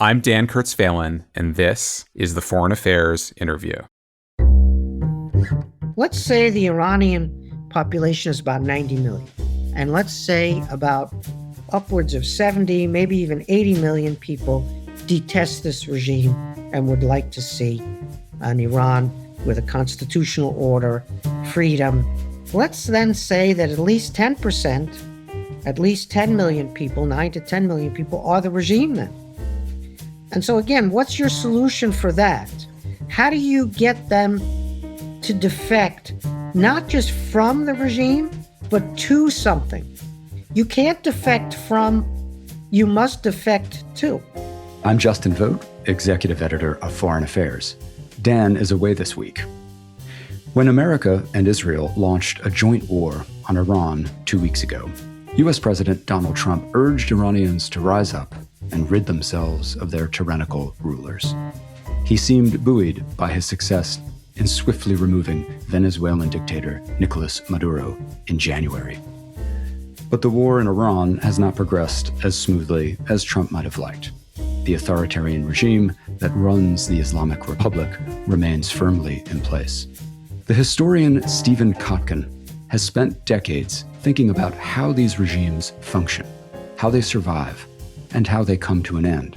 I'm Dan Kurtz-Phelan, and this is the Foreign Affairs Interview. Let's say the Iranian population is about 90 million, and let's say about upwards of 70, maybe even 80 million people detest this regime and would like to see an Iran with a constitutional order, freedom. Let's then say that at least 10%, at least 10 million people, 9 to 10 million people are the regime then. And so again, what's your solution for that? How do you get them to defect, not just from the regime, but to something? You can't defect from, you must defect to. I'm Justin Vogt, Executive Editor of Foreign Affairs. Dan is away this week. When America and Israel launched a joint war on Iran 2 weeks ago, U.S. President Donald Trump urged Iranians to rise up and rid themselves of their tyrannical rulers. He seemed buoyed by his success in swiftly removing Venezuelan dictator Nicolás Maduro in January. But the war in Iran has not progressed as smoothly as Trump might have liked. The authoritarian regime that runs the Islamic Republic remains firmly in place. The historian Stephen Kotkin has spent decades thinking about how these regimes function, how they survive, and how they come to an end.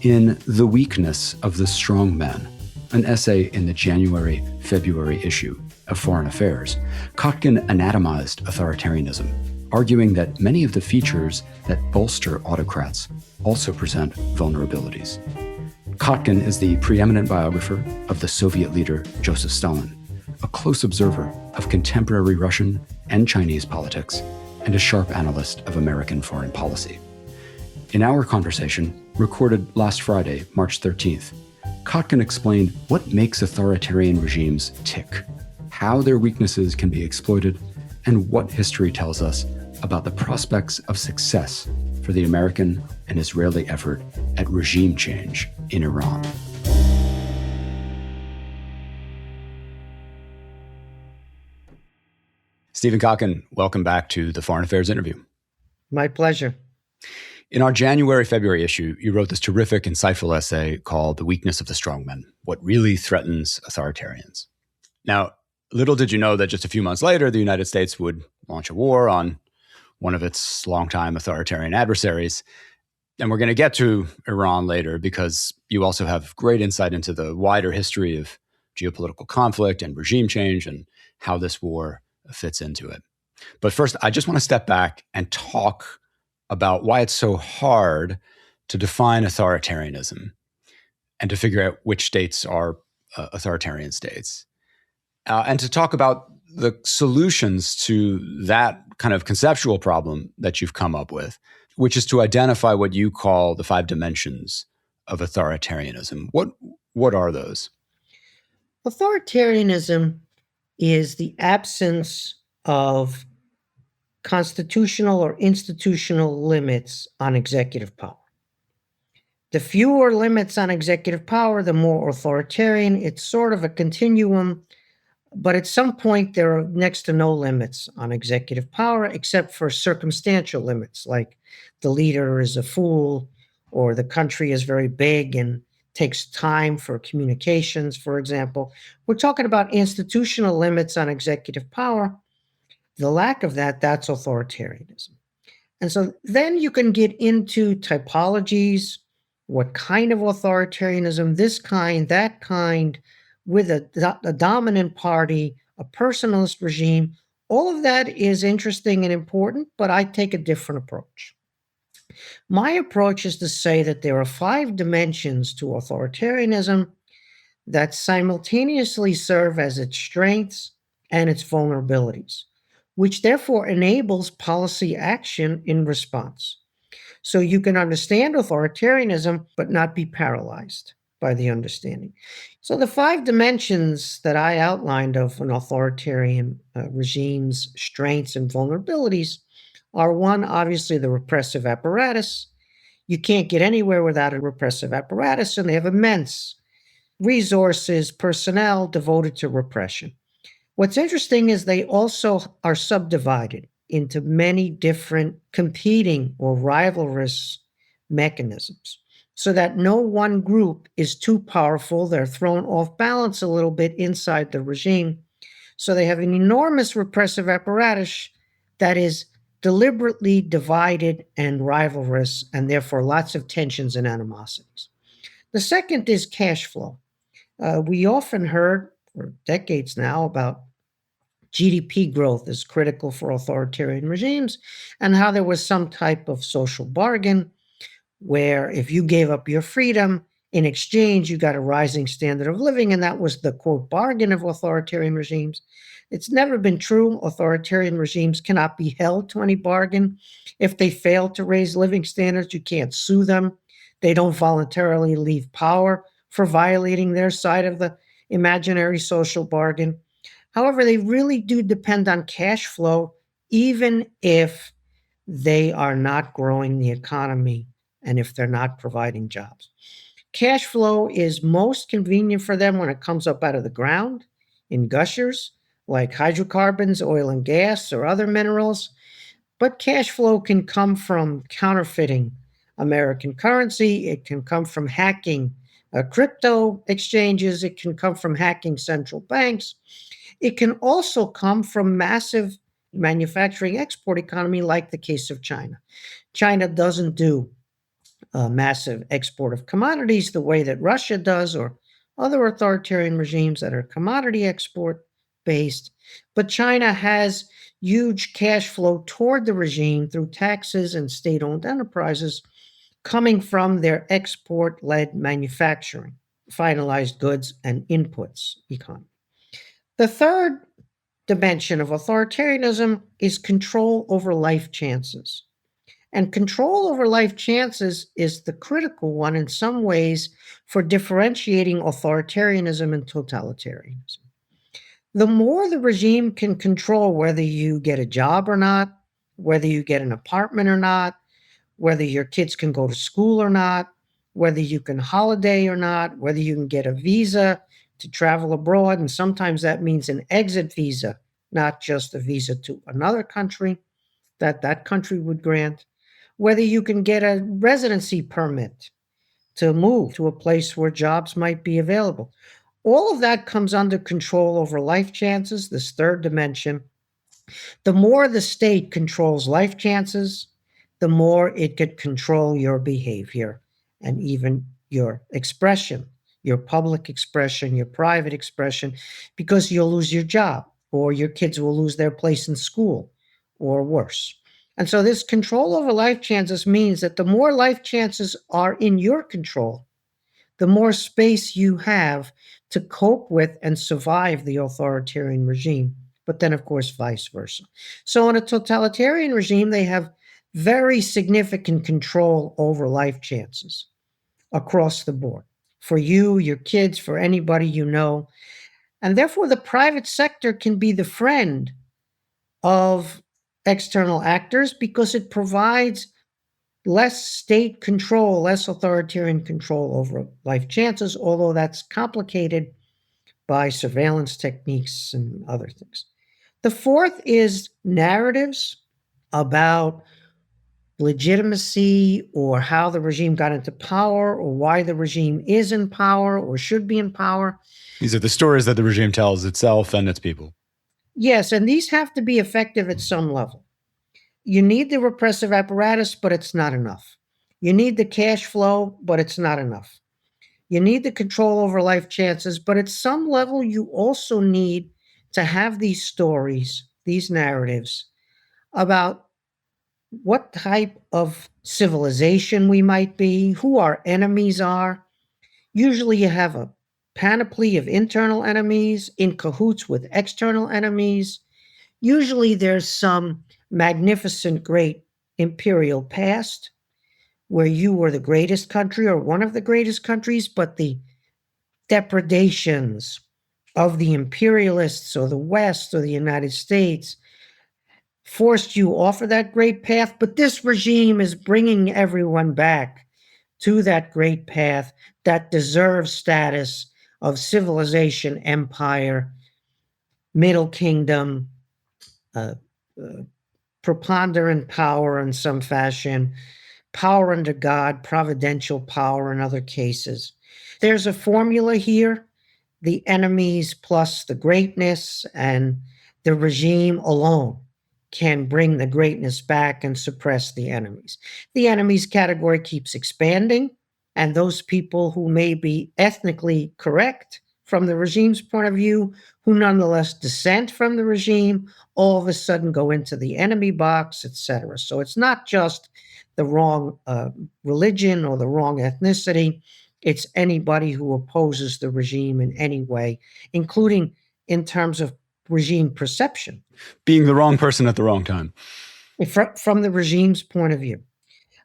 In The Weakness of the Strongmen, an essay in the January-February issue of Foreign Affairs, Kotkin anatomized authoritarianism, arguing that many of the features that bolster autocrats also present vulnerabilities. Kotkin is the preeminent biographer of the Soviet leader Joseph Stalin, a close observer of contemporary Russian and Chinese politics, and a sharp analyst of American foreign policy. In our conversation, recorded last Friday, March 13th, Kotkin explained what makes authoritarian regimes tick, how their weaknesses can be exploited, and what history tells us about the prospects of success for the American and Israeli effort at regime change in Iran. Stephen Kotkin, welcome back to the Foreign Affairs Interview. My pleasure. In our January-February issue, you wrote this terrific, insightful essay called The Weakness of the Strongmen, What Really Threatens Authoritarians. Now, little did you know that just a few months later, the United States would launch a war on one of its longtime authoritarian adversaries. And we're going to get to Iran later because you also have great insight into the wider history of geopolitical conflict and regime change and how this war fits into it. But first, I just want to step back and talk about why it's so hard to define authoritarianism and to figure out which states are authoritarian states. And to talk about the solutions to that kind of conceptual problem that you've come up with, which is to identify what you call the 5 dimensions of authoritarianism. What are those? Authoritarianism is the absence of constitutional or institutional limits on executive power. The fewer limits on executive power, the more authoritarian. It's sort of a continuum, but at some point there are next to no limits on executive power except for circumstantial limits, like the leader is a fool or the country is very big and takes time for communications, for example. We're talking about institutional limits on executive power. The lack of that, that's authoritarianism. And so then you can get into typologies, what kind of authoritarianism, this kind, that kind, with a dominant party, a personalist regime. All of that is interesting and important, but I take a different approach. My approach is to say that there are 5 dimensions to authoritarianism that simultaneously serve as its strengths and its vulnerabilities, which therefore enables policy action in response. So you can understand authoritarianism, but not be paralyzed by the understanding. So the 5 dimensions that I outlined of an authoritarian regime's strengths and vulnerabilities are 1, obviously the repressive apparatus. You can't get anywhere without a repressive apparatus, and they have immense resources, personnel devoted to repression. What's interesting is they also are subdivided into many different competing or rivalrous mechanisms. so that no one group is too powerful. They're thrown off balance a little bit inside the regime. So they have an enormous repressive apparatus that is deliberately divided and rivalrous, and therefore lots of tensions and animosities. The second is cash flow. We often heard for decades now about GDP growth is critical for authoritarian regimes and how there was some type of social bargain where if you gave up your freedom, in exchange, you got a rising standard of living, and that was the, quote, bargain of authoritarian regimes. It's never been true. Authoritarian regimes cannot be held to any bargain. If they fail to raise living standards, you can't sue them. They don't voluntarily leave power for violating their side of the imaginary social bargain. However, they really do depend on cash flow, even if they are not growing the economy and if they're not providing jobs. Cash flow is most convenient for them when it comes up out of the ground in gushers like hydrocarbons, oil and gas, or other minerals. But cash flow can come from counterfeiting American currency. It can come from hacking crypto exchanges. It can come from hacking central banks. It can also come from massive manufacturing export economy like the case of China. China doesn't do massive export of commodities the way that Russia does or other authoritarian regimes that are commodity export based. But China has huge cash flow toward the regime through taxes and state-owned enterprises coming from their export-led manufacturing, finalized goods and inputs economy. The third dimension of authoritarianism is control over life chances. And control over life chances is the critical one in some ways for differentiating authoritarianism and totalitarianism. The more the regime can control whether you get a job or not, whether you get an apartment or not, whether your kids can go to school or not, whether you can holiday or not, whether you can get a visa to travel abroad, and sometimes that means an exit visa, not just a visa to another country that country would grant, whether you can get a residency permit to move to a place where jobs might be available. All of that comes under control over life chances, this third dimension. The more the state controls life chances, the more it could control your behavior and even your expression, your public expression, your private expression, because you'll lose your job or your kids will lose their place in school or worse. And so this control over life chances means that the more life chances are in your control, the more space you have to cope with and survive the authoritarian regime. But then, of course, vice versa. So in a totalitarian regime, they have very significant control over life chances across the board for you, your kids, for anybody you know. And therefore, the private sector can be the friend of external actors because it provides less state control, less authoritarian control over life chances, although that's complicated by surveillance techniques and other things. The fourth is narratives about legitimacy or how the regime got into power or why the regime is in power or should be in power. These are the stories that the regime tells itself and its people. Yes, and these have to be effective at some level. You need the repressive apparatus, but it's not enough. You need the cash flow, but it's not enough. You need the control over life chances, but at some level, you also need to have these stories, these narratives about what type of civilization we might be, who our enemies are. Usually you have a panoply of internal enemies in cahoots with external enemies. Usually there's some magnificent, great imperial past where you were the greatest country or one of the greatest countries, but the depredations of the imperialists or the West or the United States forced you off of that great path. But this regime is bringing everyone back to that great path that deserves status of civilization, empire, middle kingdom, preponderant power in some fashion, power under God, providential power in other cases. There's a formula here: the enemies plus the greatness, and the regime alone can bring the greatness back and suppress the enemies. The enemies category keeps expanding, and those people who may be ethnically correct from the regime's point of view, who nonetheless dissent from the regime, all of a sudden go into the enemy box, etc. So it's not just the wrong religion or the wrong ethnicity. It's anybody who opposes the regime in any way, including in terms of regime perception. Being the wrong person at the wrong time. From the regime's point of view.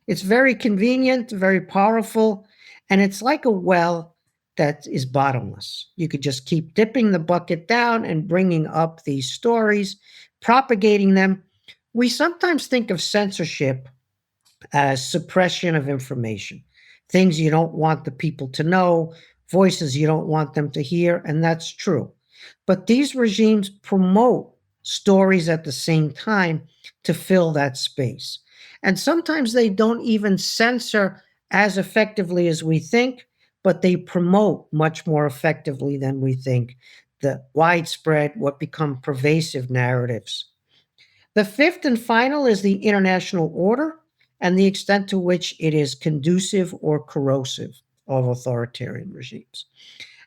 It's very convenient, very powerful, and it's like a well that is bottomless. You could just keep dipping the bucket down and bringing up these stories, propagating them. We sometimes think of censorship as suppression of information, things you don't want the people to know, voices you don't want them to hear, and that's true. But these regimes promote stories at the same time to fill that space. And sometimes they don't even censor as effectively as we think, but they promote much more effectively than we think the widespread, what become pervasive narratives. The fifth and final is the international order and the extent to which it is conducive or corrosive of authoritarian regimes.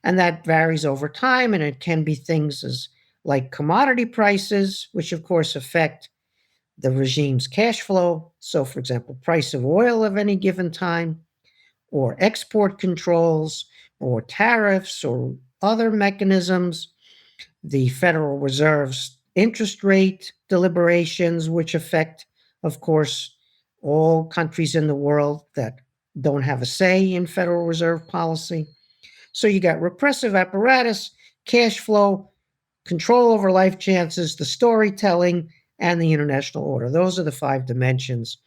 And that varies over time, and it can be things as like commodity prices, which of course affect the regime's cash flow. So, for example, price of oil of any given time, or export controls, or tariffs, or other mechanisms, the Federal Reserve's interest rate deliberations, which affect, of course, all countries in the world that don't have a say in Federal Reserve policy. So you got repressive apparatus, cash flow, control over life chances, the storytelling, and the international order. Those are the 5 dimensions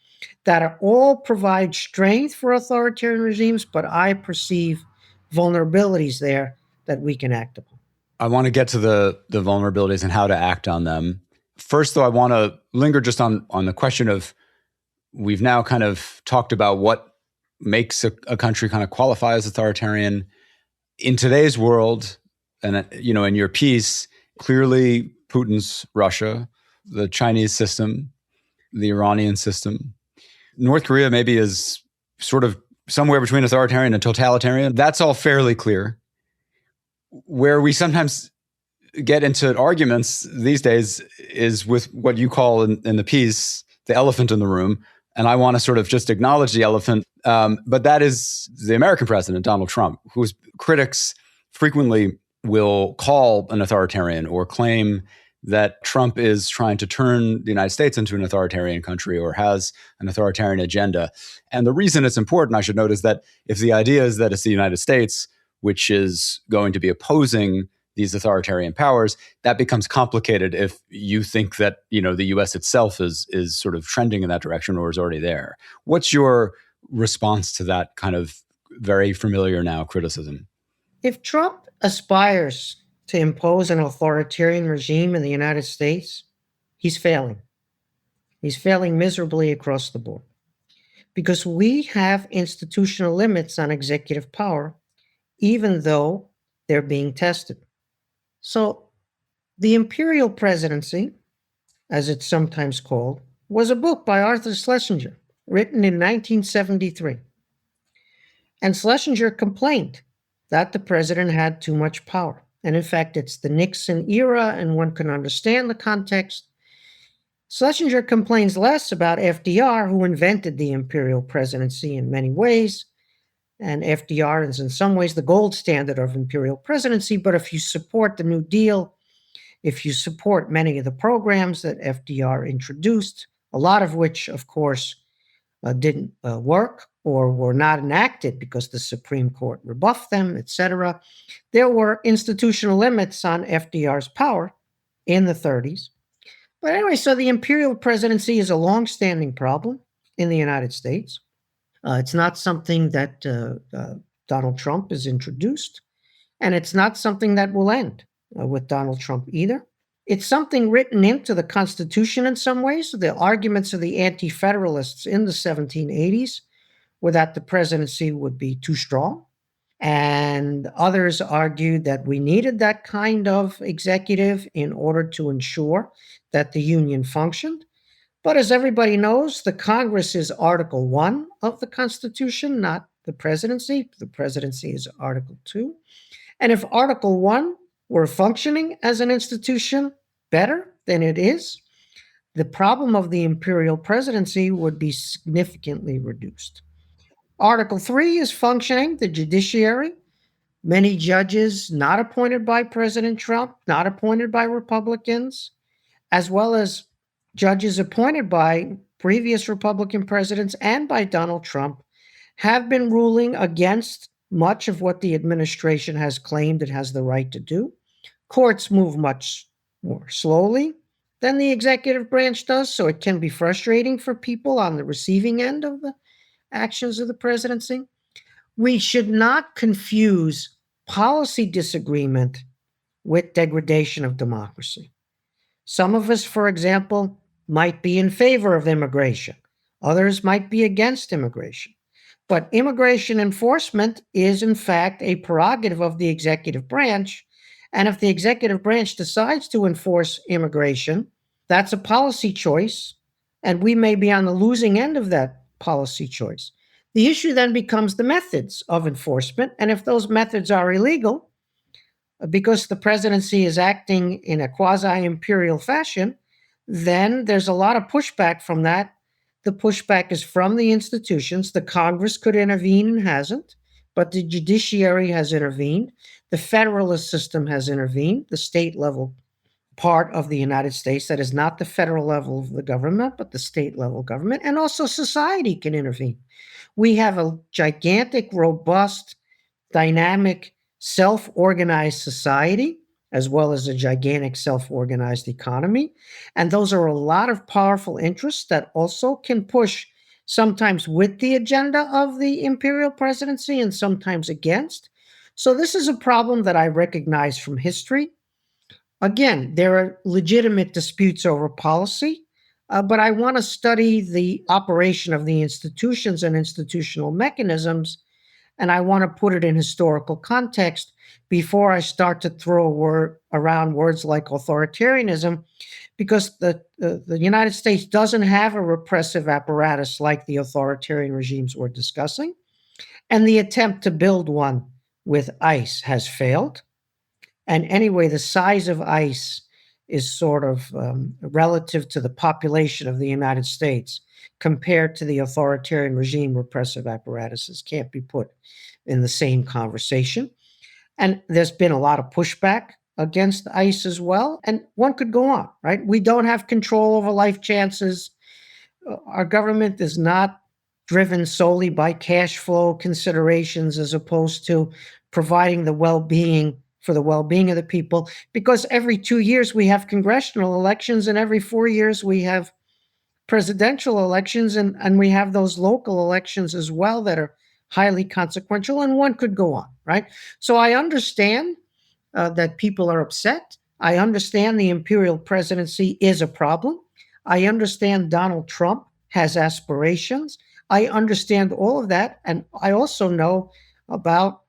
that are all provide strength for authoritarian regimes, but I perceive vulnerabilities there that we can act upon. I want to get to the vulnerabilities and how to act on them. First, though, I want to linger just on the question of, we've now kind of talked about what makes a country kind of qualify as authoritarian. In today's world, and in your piece, clearly Putin's Russia, the Chinese system, the Iranian system. North Korea maybe is sort of somewhere between authoritarian and totalitarian. That's all fairly clear. Where we sometimes get into arguments these days is with what you call in the piece, the elephant in the room. And I want to sort of just acknowledge the elephant. But that is the American president, Donald Trump, whose critics frequently will call an authoritarian or claim that Trump is trying to turn the United States into an authoritarian country or has an authoritarian agenda. And the reason it's important, I should note, is that if the idea is that it's the United States which is going to be opposing these authoritarian powers, that becomes complicated if you think that, the US itself is sort of trending in that direction or is already there. What's your response to that kind of very familiar now criticism? If Trump aspires to impose an authoritarian regime in the United States, he's failing. He's failing miserably across the board because we have institutional limits on executive power, even though they're being tested. So the imperial presidency, as it's sometimes called, was a book by Arthur Schlesinger, written in 1973. And Schlesinger complained that the president had too much power. And in fact, it's the Nixon era, and one can understand the context. Schlesinger complains less about FDR, who invented the imperial presidency in many ways. And FDR is in some ways the gold standard of imperial presidency. But if you support the New Deal, if you support many of the programs that FDR introduced, a lot of which, of course, didn't work or were not enacted because the Supreme Court rebuffed them, etc. There were institutional limits on FDR's power in the 30s. But anyway, so the imperial presidency is a long-standing problem in the United States. It's not something that Donald Trump has introduced, and it's not something that will end with Donald Trump either. It's something written into the Constitution in some ways. The arguments of the anti-federalists in the 1780s were that the presidency would be too strong. And others argued that we needed that kind of executive in order to ensure that the union functioned. But as everybody knows, the Congress is Article 1 of the Constitution, not the presidency. The presidency is Article 2. And if Article 1 were functioning as an institution better than it is, the problem of the imperial presidency would be significantly reduced. Article 3 is functioning, the judiciary. Many judges not appointed by President Trump, not appointed by Republicans, as well as judges appointed by previous Republican presidents and by Donald Trump, have been ruling against much of what the administration has claimed it has the right to do. Courts move much more slowly than the executive branch does, so it can be frustrating for people on the receiving end of the actions of the presidency. We should not confuse policy disagreement with degradation of democracy. Some of us, for example, might be in favor of immigration. Others might be against immigration. But immigration enforcement is, in fact, a prerogative of the executive branch. And if the executive branch decides to enforce immigration, that's a policy choice, and we may be on the losing end of that policy choice. The issue then becomes the methods of enforcement, and if those methods are illegal, because the presidency is acting in a quasi-imperial fashion, then there's a lot of pushback from that. The pushback is from the institutions. The Congress could intervene and hasn't, but the judiciary has intervened. The federalist system has intervened, the state level part of the United States that is not the federal level of the government, but the state level government, and also society can intervene. We have a gigantic, robust, dynamic, self-organized society, as well as a gigantic self-organized economy. And those are a lot of powerful interests that also can push, sometimes with the agenda of the imperial presidency and sometimes against. So this is a problem that I recognize from history. Again, there are legitimate disputes over policy, but I want to study the operation of the institutions and institutional mechanisms, and I want to put it in historical context before I start to throw around words like authoritarianism, because the United States doesn't have a repressive apparatus like the authoritarian regimes we're discussing, and the attempt to build one with ICE has failed. And anyway, the size of ICE is sort of relative to the population of the United States compared to the authoritarian regime repressive apparatuses can't be put in the same conversation. And there's been a lot of pushback against ICE as well. And one could go on, right? We don't have control over life chances. Our government is not driven solely by cash flow considerations as opposed to providing the well-being for the well-being of the people, because every 2 years we have congressional elections and every 4 years we have presidential elections, and we have those local elections as well that are highly consequential, and one could go on, right? So I understand that people are upset. I understand the imperial presidency is a problem. I understand Donald Trump has aspirations. I understand all of that, and I also know about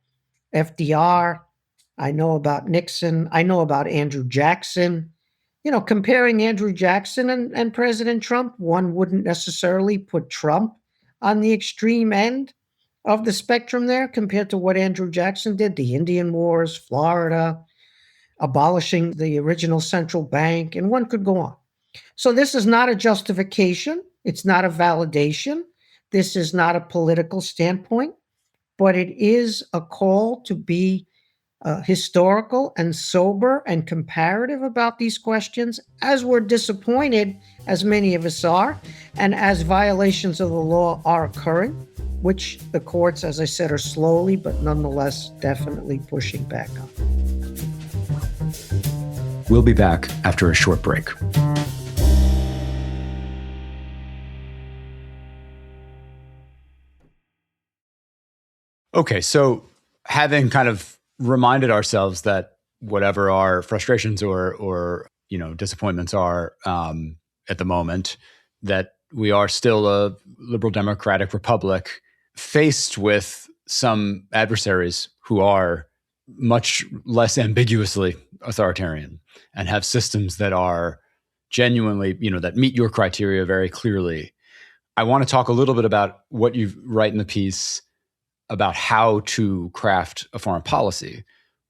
FDR. I know about Nixon. I know about Andrew Jackson. You know, comparing Andrew Jackson and President Trump, one wouldn't necessarily put Trump on the extreme end of the spectrum there compared to what Andrew Jackson did, the Indian Wars, Florida, abolishing the original central bank, and one could go on. So this is not a justification. It's not a validation. This is not a political standpoint, but it is a call to be historical and sober and comparative about these questions, as we're disappointed, as many of us are, and as violations of the law are occurring, which the courts, as I said, are slowly but nonetheless definitely pushing back on. We'll be back after a short break. Okay, so having kind of reminded ourselves that whatever our frustrations or disappointments are at the moment, that we are still a liberal democratic republic, faced with some adversaries who are much less ambiguously authoritarian and have systems that are genuinely, that meet your criteria very clearly. I want to talk a little bit about what you write in the piece about how to craft a foreign policy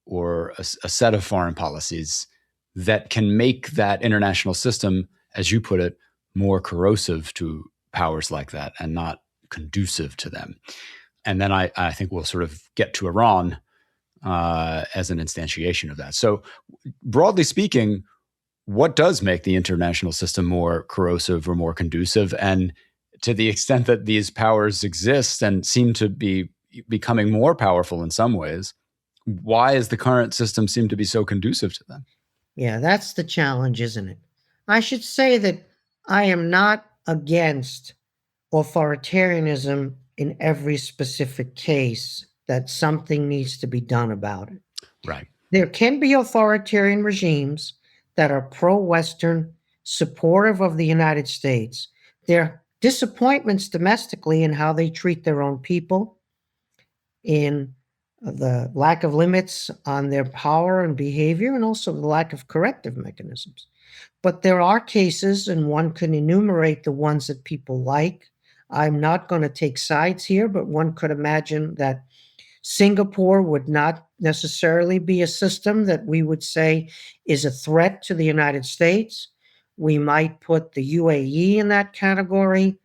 or a set of foreign policies that can make that international system, as you put it, more corrosive to powers like that and not conducive to them. And then I think we'll sort of get to Iran as an instantiation of that. So broadly speaking, what does make the international system more corrosive or more conducive? And to the extent that these powers exist and seem to be becoming more powerful in some ways, why does the current system seem to be so conducive to them? Yeah, that's the challenge, isn't it? I should say that I am not against authoritarianism in every specific case, that something needs to be done about it. Right. There can be authoritarian regimes that are pro-Western, supportive of the United States. There are disappointments domestically in how they treat their own people, in the lack of limits on their power and behavior, and also the lack of corrective mechanisms. But there are cases, and one can enumerate the ones that people like. I'm not going to take sides here, but one could imagine that Singapore would not necessarily be a system that we would say is a threat to the United States. We might put the UAE in that category.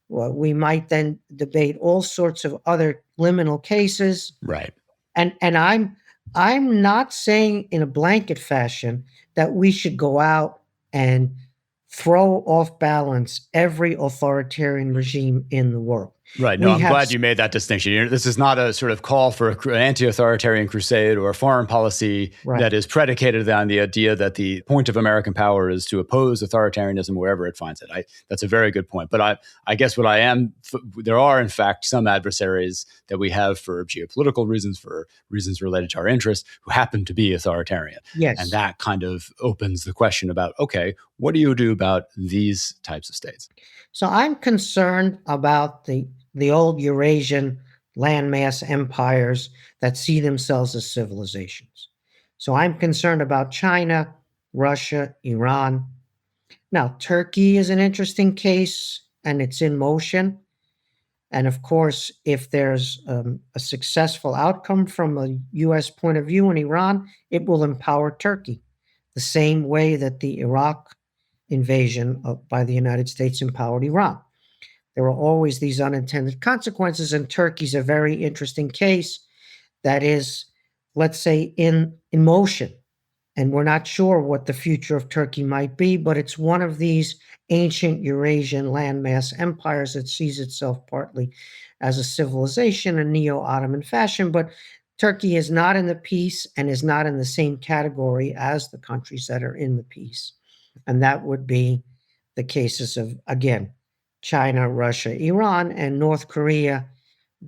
Well, we might then debate all sorts of other liminal cases. Right. And I'm not saying in a blanket fashion that we should go out and throw off balance every authoritarian regime in the world. Right. No, I'm glad you made that distinction. This is not a sort of call for an anti-authoritarian crusade or a foreign policy that is predicated on the idea that the point of American power is to oppose authoritarianism wherever it finds it. That's a very good point. But I guess there are in fact some adversaries that we have for geopolitical reasons, for reasons related to our interests, who happen to be authoritarian. Yes. And that kind of opens the question about, okay, what do you do about these types of states? So I'm concerned about the old Eurasian landmass empires that see themselves as civilizations. So I'm concerned about China, Russia, Iran. Now, Turkey is an interesting case, and it's in motion. And of course, if there's a successful outcome from a U.S. point of view in Iran, it will empower Turkey, the same way that the Iraq invasion by the United States empowered Iran. There are always these unintended consequences, and Turkey's a very interesting case that is, let's say, in motion. And we're not sure what the future of Turkey might be, but it's one of these ancient Eurasian landmass empires that sees itself partly as a civilization in neo-Ottoman fashion. But Turkey is not in the peace and is not in the same category as the countries that are in the peace. And that would be the cases of, again, China, Russia, Iran, and North Korea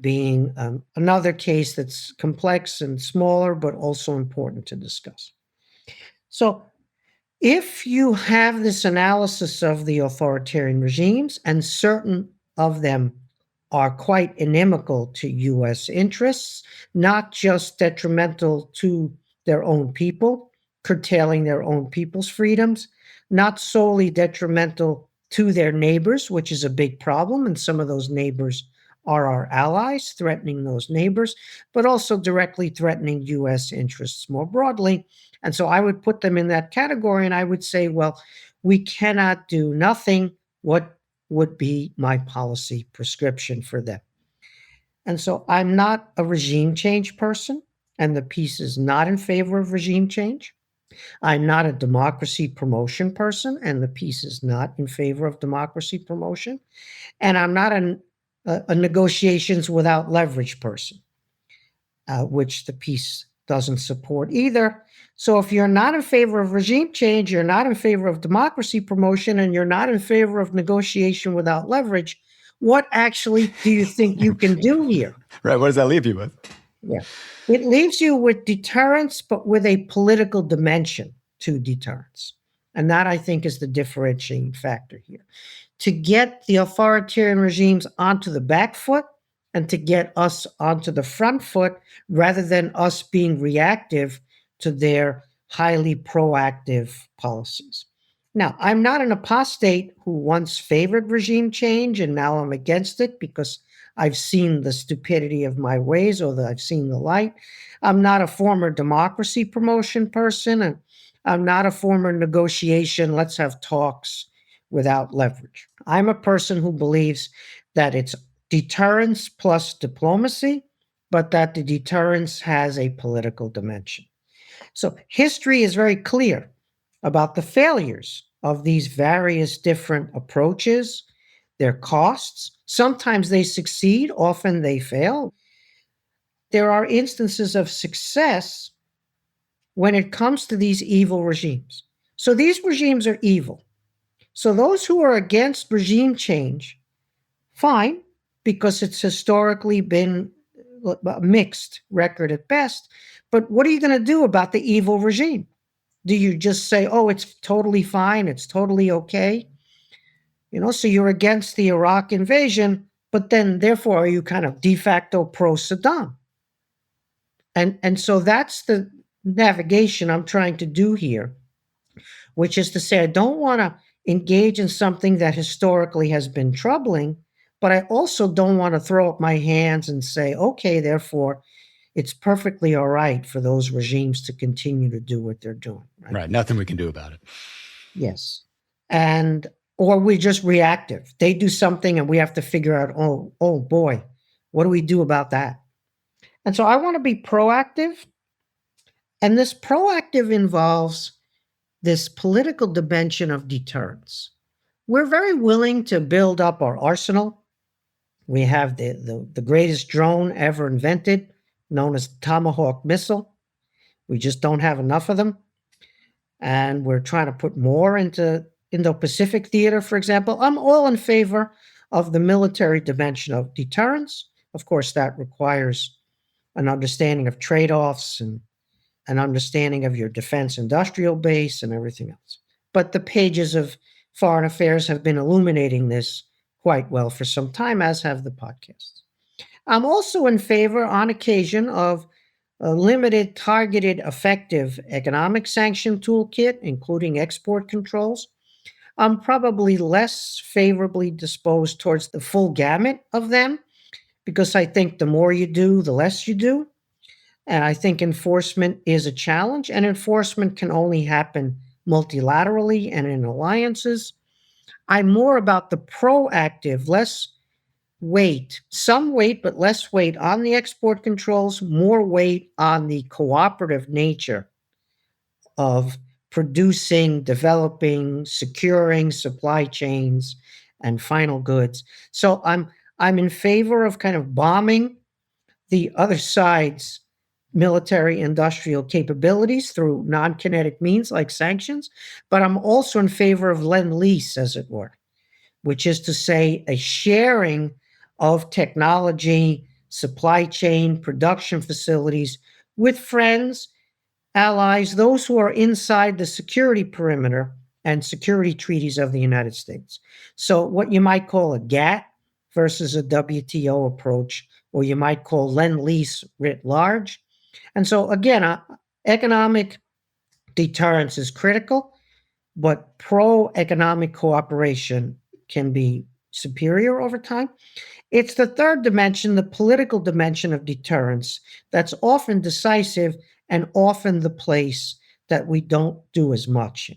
being another case that's complex and smaller, but also important to discuss. So if you have this analysis of the authoritarian regimes, and certain of them are quite inimical to U.S. interests, not just detrimental to their own people, curtailing their own people's freedoms, not solely detrimental to their neighbors, which is a big problem, and some of those neighbors are our allies, threatening those neighbors, but also directly threatening U.S. interests more broadly. And so I would put them in that category, and I would say, well, we cannot do nothing. What would be my policy prescription for them? And so I'm not a regime change person, and the piece is not in favor of regime change. I'm not a democracy promotion person, and the piece is not in favor of democracy promotion. And I'm not a negotiations without leverage person, which the piece doesn't support either. So if you're not in favor of regime change, you're not in favor of democracy promotion, and you're not in favor of negotiation without leverage, what actually do you think you can do here? Right. What does that leave you with? Yeah. It leaves you with deterrence, but with a political dimension to deterrence. And that, I think, is the differentiating factor here. To get the authoritarian regimes onto the back foot and to get us onto the front foot rather than us being reactive to their highly proactive policies. Now, I'm not an apostate who once favored regime change and now I'm against it because I've seen the stupidity of my ways or that I've seen the light. I'm not a former democracy promotion person, and I'm not a former negotiation, let's have talks without leverage. I'm a person who believes that it's deterrence plus diplomacy, but that the deterrence has a political dimension. So history is very clear about the failures of these various different approaches, their costs. Sometimes they succeed, often they fail. There are instances of success when it comes to these evil regimes. So these regimes are evil. So those who are against regime change, fine, because it's historically been a mixed record at best. But what are you going to do about the evil regime? Do you just say, oh, it's totally fine, it's totally okay? So you're against the Iraq invasion, but then therefore are you kind of de facto pro-Saddam? And so that's the navigation I'm trying to do here, which is to say I don't want to engage in something that historically has been troubling, but I also don't want to throw up my hands and say, okay, therefore, it's perfectly all right for those regimes to continue to do what they're doing. Right. Nothing we can do about it. Yes. Or we're just reactive. They do something and we have to figure out, oh boy, what do we do about that? And so I want to be proactive. And this proactive involves this political dimension of deterrence. We're very willing to build up our arsenal. We have the greatest drone ever invented, known as the Tomahawk missile. We just don't have enough of them. And we're trying to put more into Indo-Pacific theater, for example. I'm all in favor of the military dimension of deterrence. Of course, that requires an understanding of trade-offs and an understanding of your defense industrial base and everything else. But the pages of Foreign Affairs have been illuminating this quite well for some time, as have the podcasts. I'm also in favor, on occasion, of a limited, targeted, effective economic sanction toolkit, including export controls. I'm probably less favorably disposed towards the full gamut of them, because I think the more you do, the less you do. And I think enforcement is a challenge, and enforcement can only happen multilaterally and in alliances. I'm more about the proactive, less weight, some weight, but less weight on the export controls, more weight on the cooperative nature of producing, developing, securing supply chains and final goods. So I'm in favor of kind of bombing the other side's military industrial capabilities through non-kinetic means like sanctions, but I'm also in favor of lend-lease, as it were, which is to say a sharing of technology, supply chain, production facilities with friends, allies, those who are inside the security perimeter and security treaties of the United States. So what you might call a GATT versus a WTO approach, or you might call lend-lease writ large. And so again, economic deterrence is critical, but pro-economic cooperation can be superior over time. It's the third dimension, the political dimension of deterrence, that's often decisive and often the place that we don't do as much.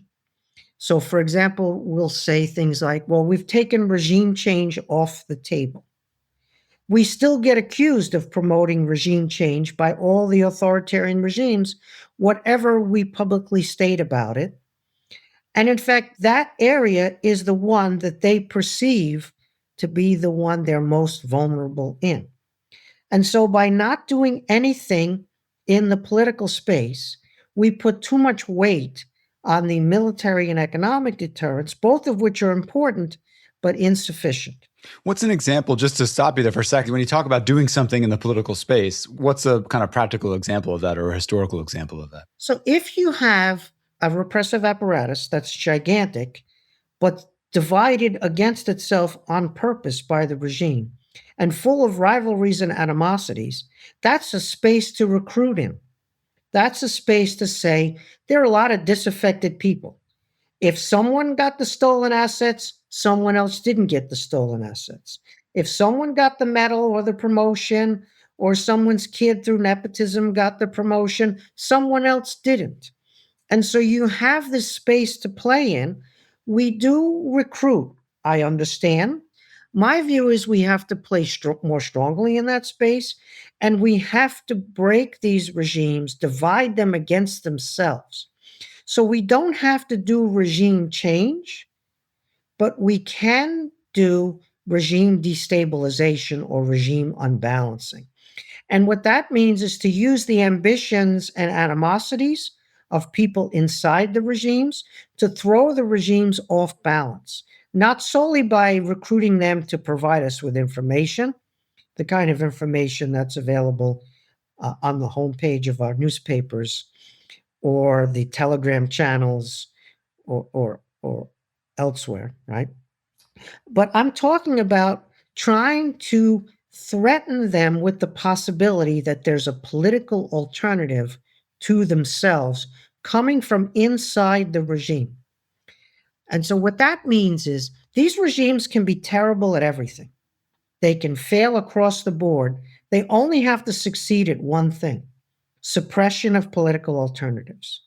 So, for example, we'll say things like, well, we've taken regime change off the table. We still get accused of promoting regime change by all the authoritarian regimes, whatever we publicly state about it. And in fact, that area is the one that they perceive to be the one they're most vulnerable in. And so by not doing anything in the political space, we put too much weight on the military and economic deterrence, both of which are important, but insufficient. What's an example, just to stop you there for a second, when you talk about doing something in the political space, what's a kind of practical example of that or a historical example of that? So if you have a repressive apparatus that's gigantic, but divided against itself on purpose by the regime, and full of rivalries and animosities, that's a space to recruit in. That's a space to say there are a lot of disaffected people. If someone got the stolen assets, someone else didn't get the stolen assets. If someone got the medal or the promotion, or someone's kid through nepotism got the promotion, someone else didn't. And so you have this space to play in. We do recruit, I understand. My view is we have to play more strongly in that space, and we have to break these regimes, divide them against themselves. So we don't have to do regime change, but we can do regime destabilization or regime unbalancing. And what that means is to use the ambitions and animosities of people inside the regimes to throw the regimes off balance, not solely by recruiting them to provide us with information, the kind of information that's available on the homepage of our newspapers or the Telegram channels or elsewhere, right? But I'm talking about trying to threaten them with the possibility that there's a political alternative to themselves coming from inside the regime. And so what that means is these regimes can be terrible at everything. They can fail across the board. They only have to succeed at one thing: suppression of political alternatives.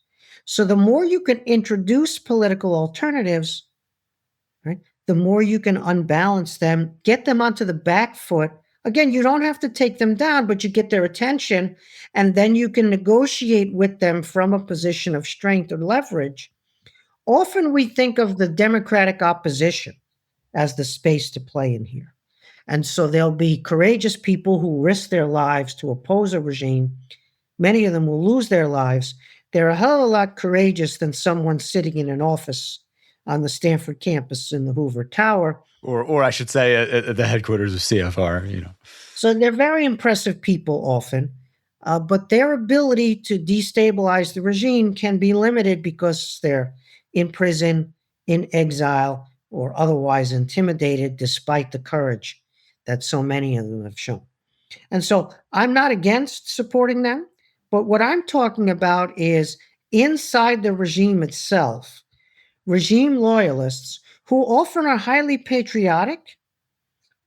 So the more you can introduce political alternatives, right, the more you can unbalance them, get them onto the back foot. Again, you don't have to take them down, but you get their attention, and then you can negotiate with them from a position of strength or leverage. Often we think of the democratic opposition as the space to play in here. And so there'll be courageous people who risk their lives to oppose a regime. Many of them will lose their lives. They're a hell of a lot courageous than someone sitting in an office on the Stanford campus in the Hoover Tower. Or I should say at the headquarters of CFR, So they're very impressive people often, but their ability to destabilize the regime can be limited because they're in prison, in exile, or otherwise intimidated despite the courage that so many of them have shown. And so I'm not against supporting them, but what I'm talking about is inside the regime itself, regime loyalists who often are highly patriotic,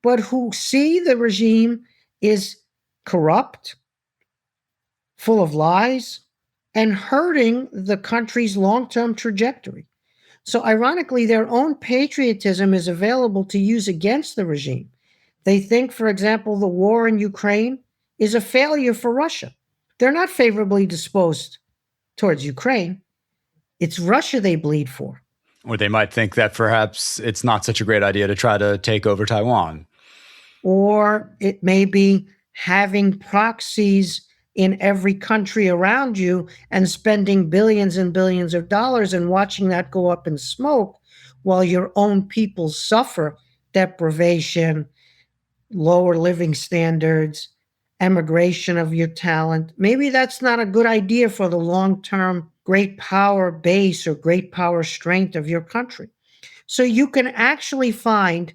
but who see the regime is corrupt, full of lies, and hurting the country's long-term trajectory. So ironically, their own patriotism is available to use against the regime. They think, for example, the war in Ukraine is a failure for Russia. They're not favorably disposed towards Ukraine. It's Russia they bleed for. Or they might think that perhaps it's not such a great idea to try to take over Taiwan. Or it may be having proxies in every country around you and spending billions and billions of dollars and watching that go up in smoke while your own people suffer deprivation, lower living standards, emigration of your talent. Maybe that's not a good idea for the long-term great power base or great power strength of your country. So you can actually find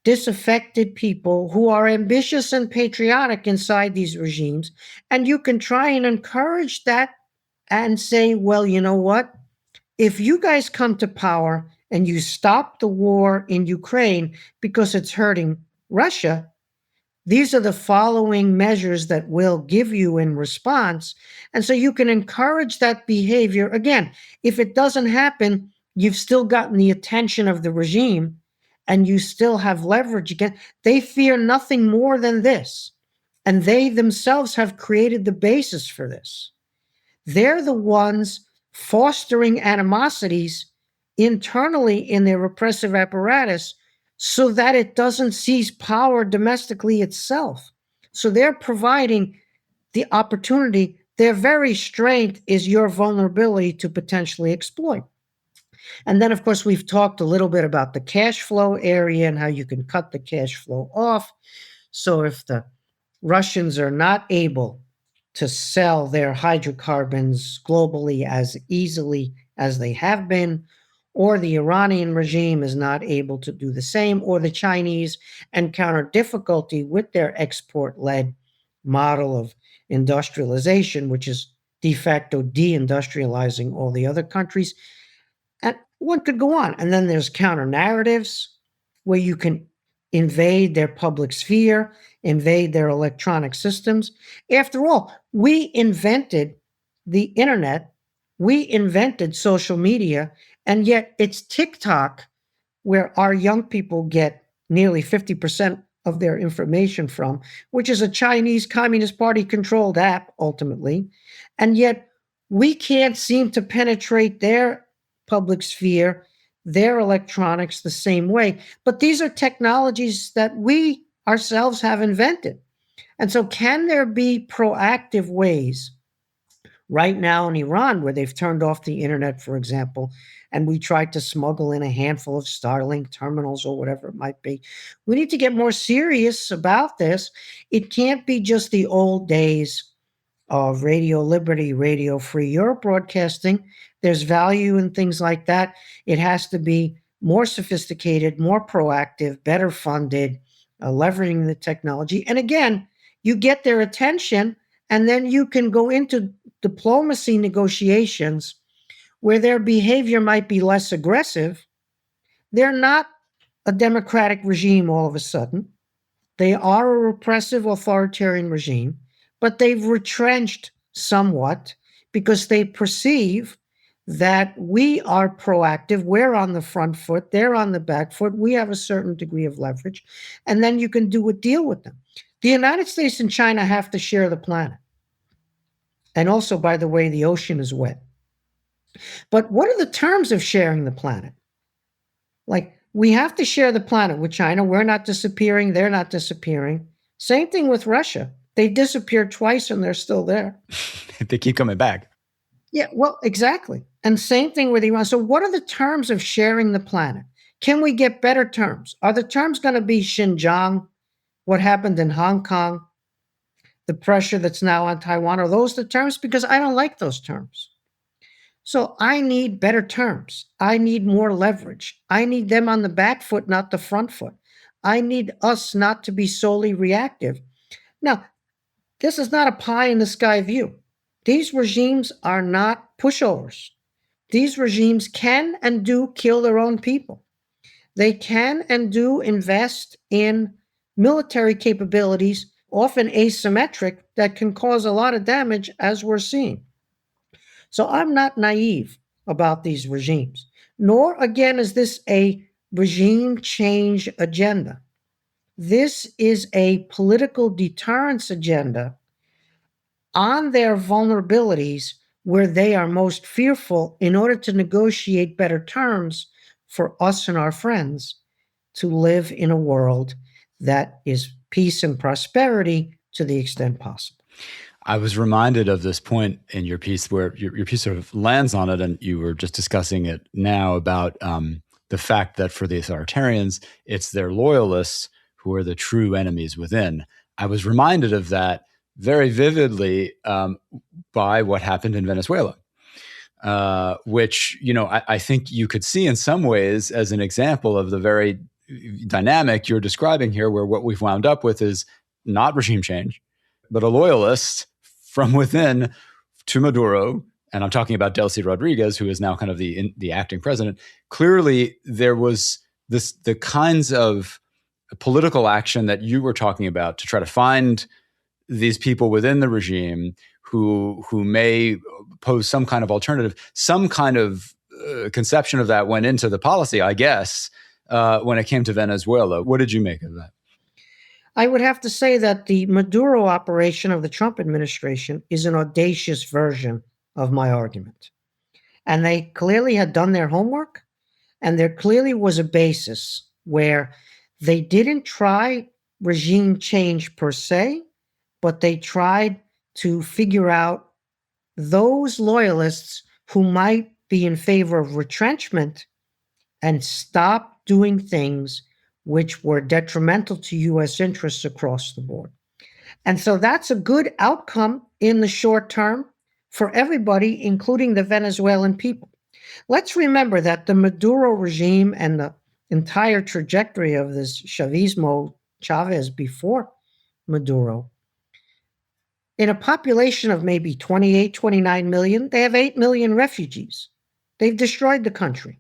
disaffected people who are ambitious and patriotic inside these regimes, and you can try and encourage that and say, well, you know what? If you guys come to power and you stop the war in Ukraine because it's hurting Russia, these are the following measures that we'll give you in response. And so you can encourage that behavior. Again, if it doesn't happen, you've still gotten the attention of the regime and you still have leverage again. They fear nothing more than this. And they themselves have created the basis for this. They're the ones fostering animosities internally in their repressive apparatus so that it doesn't seize power domestically itself. So they're providing the opportunity. Their very strength is your vulnerability to potentially exploit. And then, of course, we've talked a little bit about the cash flow area and how you can cut the cash flow off. So if the Russians are not able to sell their hydrocarbons globally as easily as they have been, or the Iranian regime is not able to do the same, or the Chinese encounter difficulty with their export-led model of industrialization, which is de facto deindustrializing all the other countries. And one could go on. And then there's counter narratives where you can invade their public sphere, invade their electronic systems. After all, we invented the internet, we invented social media, and yet it's TikTok where our young people get nearly 50% of their information from, which is a Chinese Communist Party controlled app ultimately. And yet we can't seem to penetrate their public sphere, their electronics the same way. But these are technologies that we ourselves have invented. And so can there be proactive ways right now in Iran where they've turned off the internet, for example, and we tried to smuggle in a handful of Starlink terminals or whatever it might be? We need to get more serious about this. It can't be just the old days of Radio Liberty, Radio Free Europe broadcasting. There's value in things like that. It has to be more sophisticated, more proactive, better funded, leveraging the technology. And again, you get their attention, and then you can go into diplomacy negotiations where their behavior might be less aggressive. They're not a democratic regime all of a sudden. They are a repressive authoritarian regime, but they've retrenched somewhat because they perceive that we are proactive, we're on the front foot, they're on the back foot, we have a certain degree of leverage, and then you can deal with them. The United States and China have to share the planet. And also, by the way, the ocean is wet. But what are the terms of sharing the planet? Like, we have to share the planet with China. We're not disappearing, they're not disappearing. Same thing with Russia. They disappeared twice and they're still there. They keep coming back. Yeah, well, exactly. And same thing with Iran. So what are the terms of sharing the planet? Can we get better terms? Are the terms going to be Xinjiang, what happened in Hong Kong, the pressure that's now on Taiwan? Are those the terms? Because I don't like those terms. So I need better terms. I need more leverage. I need them on the back foot, not the front foot. I need us not to be solely reactive. Now, this is not a pie-in-the-sky view. These regimes are not pushovers. These regimes can and do kill their own people. They can and do invest in military capabilities, often asymmetric, that can cause a lot of damage, as we're seeing. So I'm not naive about these regimes, nor, again, is this a regime change agenda. This is a political deterrence agenda on their vulnerabilities where they are most fearful in order to negotiate better terms for us and our friends to live in a world that is peace and prosperity to the extent possible. I was reminded of this point in your piece where your piece sort of lands on it, and you were just discussing it now about the fact that for the authoritarians, it's their loyalists who are the true enemies within. I was reminded of that very vividly by what happened in Venezuela, which, I think you could see in some ways as an example of the very dynamic you're describing here, where what we've wound up with is not regime change, but a loyalist from within to Maduro. And I'm talking about Delcy Rodriguez, who is now kind of the acting president. Clearly, there was the kinds of political action that you were talking about to try to find these people within the regime who may pose some kind of alternative, some kind of conception of that went into the policy, I guess, when it came to Venezuela. What did you make of that? I would have to say that the Maduro operation of the Trump administration is an audacious version of my argument. And they clearly had done their homework, and there clearly was a basis where they didn't try regime change per se, but they tried to figure out those loyalists who might be in favor of retrenchment and stop doing things which were detrimental to U.S. interests across the board. And so that's a good outcome in the short term for everybody, including the Venezuelan people. Let's remember that the Maduro regime and the entire trajectory of this Chavismo, Chavez before Maduro, in a population of maybe 28, 29 million, they have 8 million refugees. They've destroyed the country.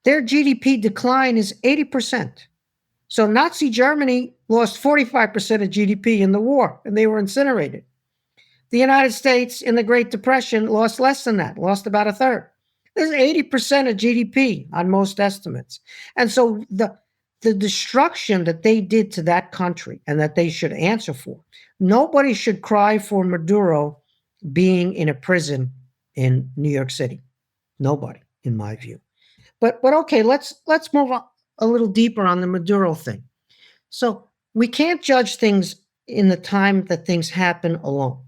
Their GDP decline is 80%. So Nazi Germany lost 45% of GDP in the war, and they were incinerated. The United States in the Great Depression lost less than that, lost about a third. There's 80% of GDP on most estimates. And so the destruction that they did to that country and that they should answer for, nobody should cry for Maduro being in a prison in New York City. Nobody, in my view. But okay, let's move on a little deeper on the Maduro thing. So we can't judge things in the time that things happen alone.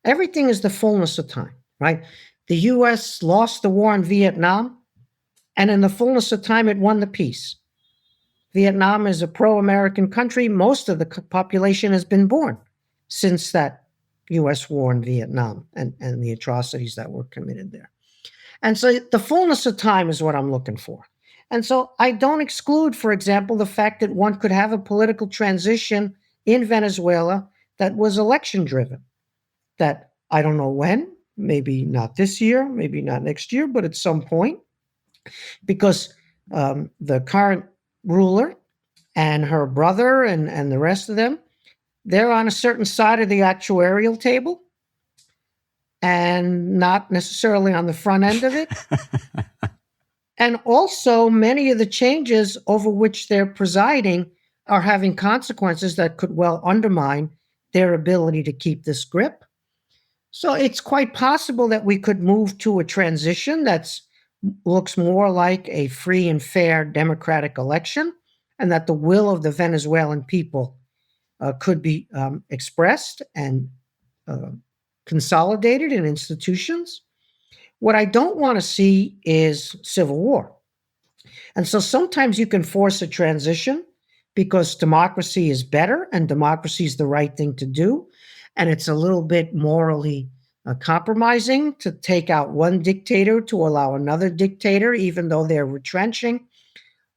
Everything is the fullness of time, right? The U.S. lost the war in Vietnam, and in the fullness of time, it won the peace. Vietnam is a pro-American country. Most of the population has been born since that U.S. war in Vietnam and the atrocities that were committed there. And so the fullness of time is what I'm looking for. And so I don't exclude, for example, the fact that one could have a political transition in Venezuela that was election-driven, that I don't know when, maybe not this year, maybe not next year, but at some point, because the current ruler and her brother and the rest of them, they're on a certain side of the actuarial table and not necessarily on the front end of it. And also, many of the changes over which they're presiding are having consequences that could well undermine their ability to keep this grip. So it's quite possible that we could move to a transition that looks more like a free and fair democratic election, and that the will of the Venezuelan people could be expressed and consolidated in institutions. What I don't want to see is civil war. And so sometimes you can force a transition because democracy is better and democracy is the right thing to do. And it's a little bit morally compromising to take out one dictator to allow another dictator, even though they're retrenching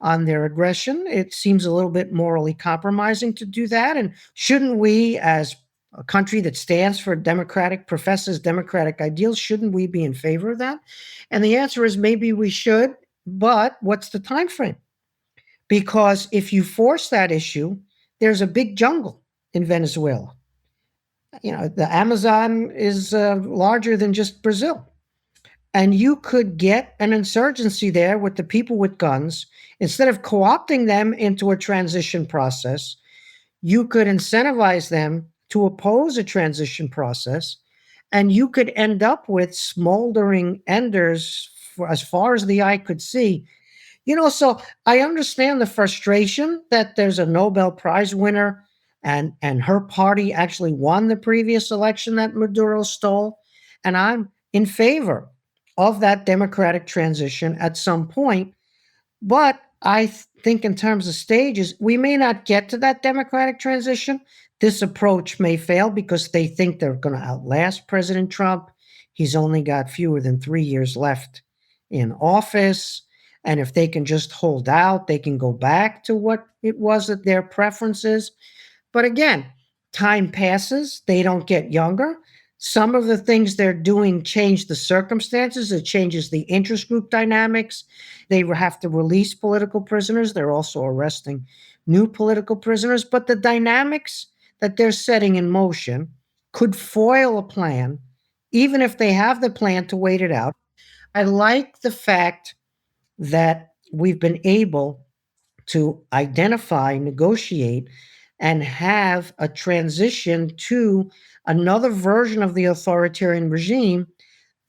on their aggression. It seems a little bit morally compromising to do that. And shouldn't we, as a country that stands for professes democratic ideals, shouldn't we be in favor of that? And the answer is maybe we should, but what's the time frame? Because if you force that issue, there's a big jungle in Venezuela. You know, the Amazon is larger than just Brazil. And you could get an insurgency there with the people with guns. Instead of co-opting them into a transition process, you could incentivize them to oppose a transition process, and you could end up with smoldering enders for as far as the eye could see. You know, so I understand the frustration that there's a Nobel Prize winner and her party actually won the previous election that Maduro stole. And I'm in favor of that democratic transition at some point. But I think in terms of stages, we may not get to that democratic transition. This approach may fail because they think they're going to outlast President Trump. He's only got fewer than 3 years left in office. And if they can just hold out, they can go back to what it was at their preferences. But again, time passes. They don't get younger. Some of the things they're doing change the circumstances. It changes the interest group dynamics. They have to release political prisoners. They're also arresting new political prisoners. But the dynamics that they're setting in motion could foil a plan, even if they have the plan to wait it out. I like the fact that we've been able to identify, negotiate, and have a transition to another version of the authoritarian regime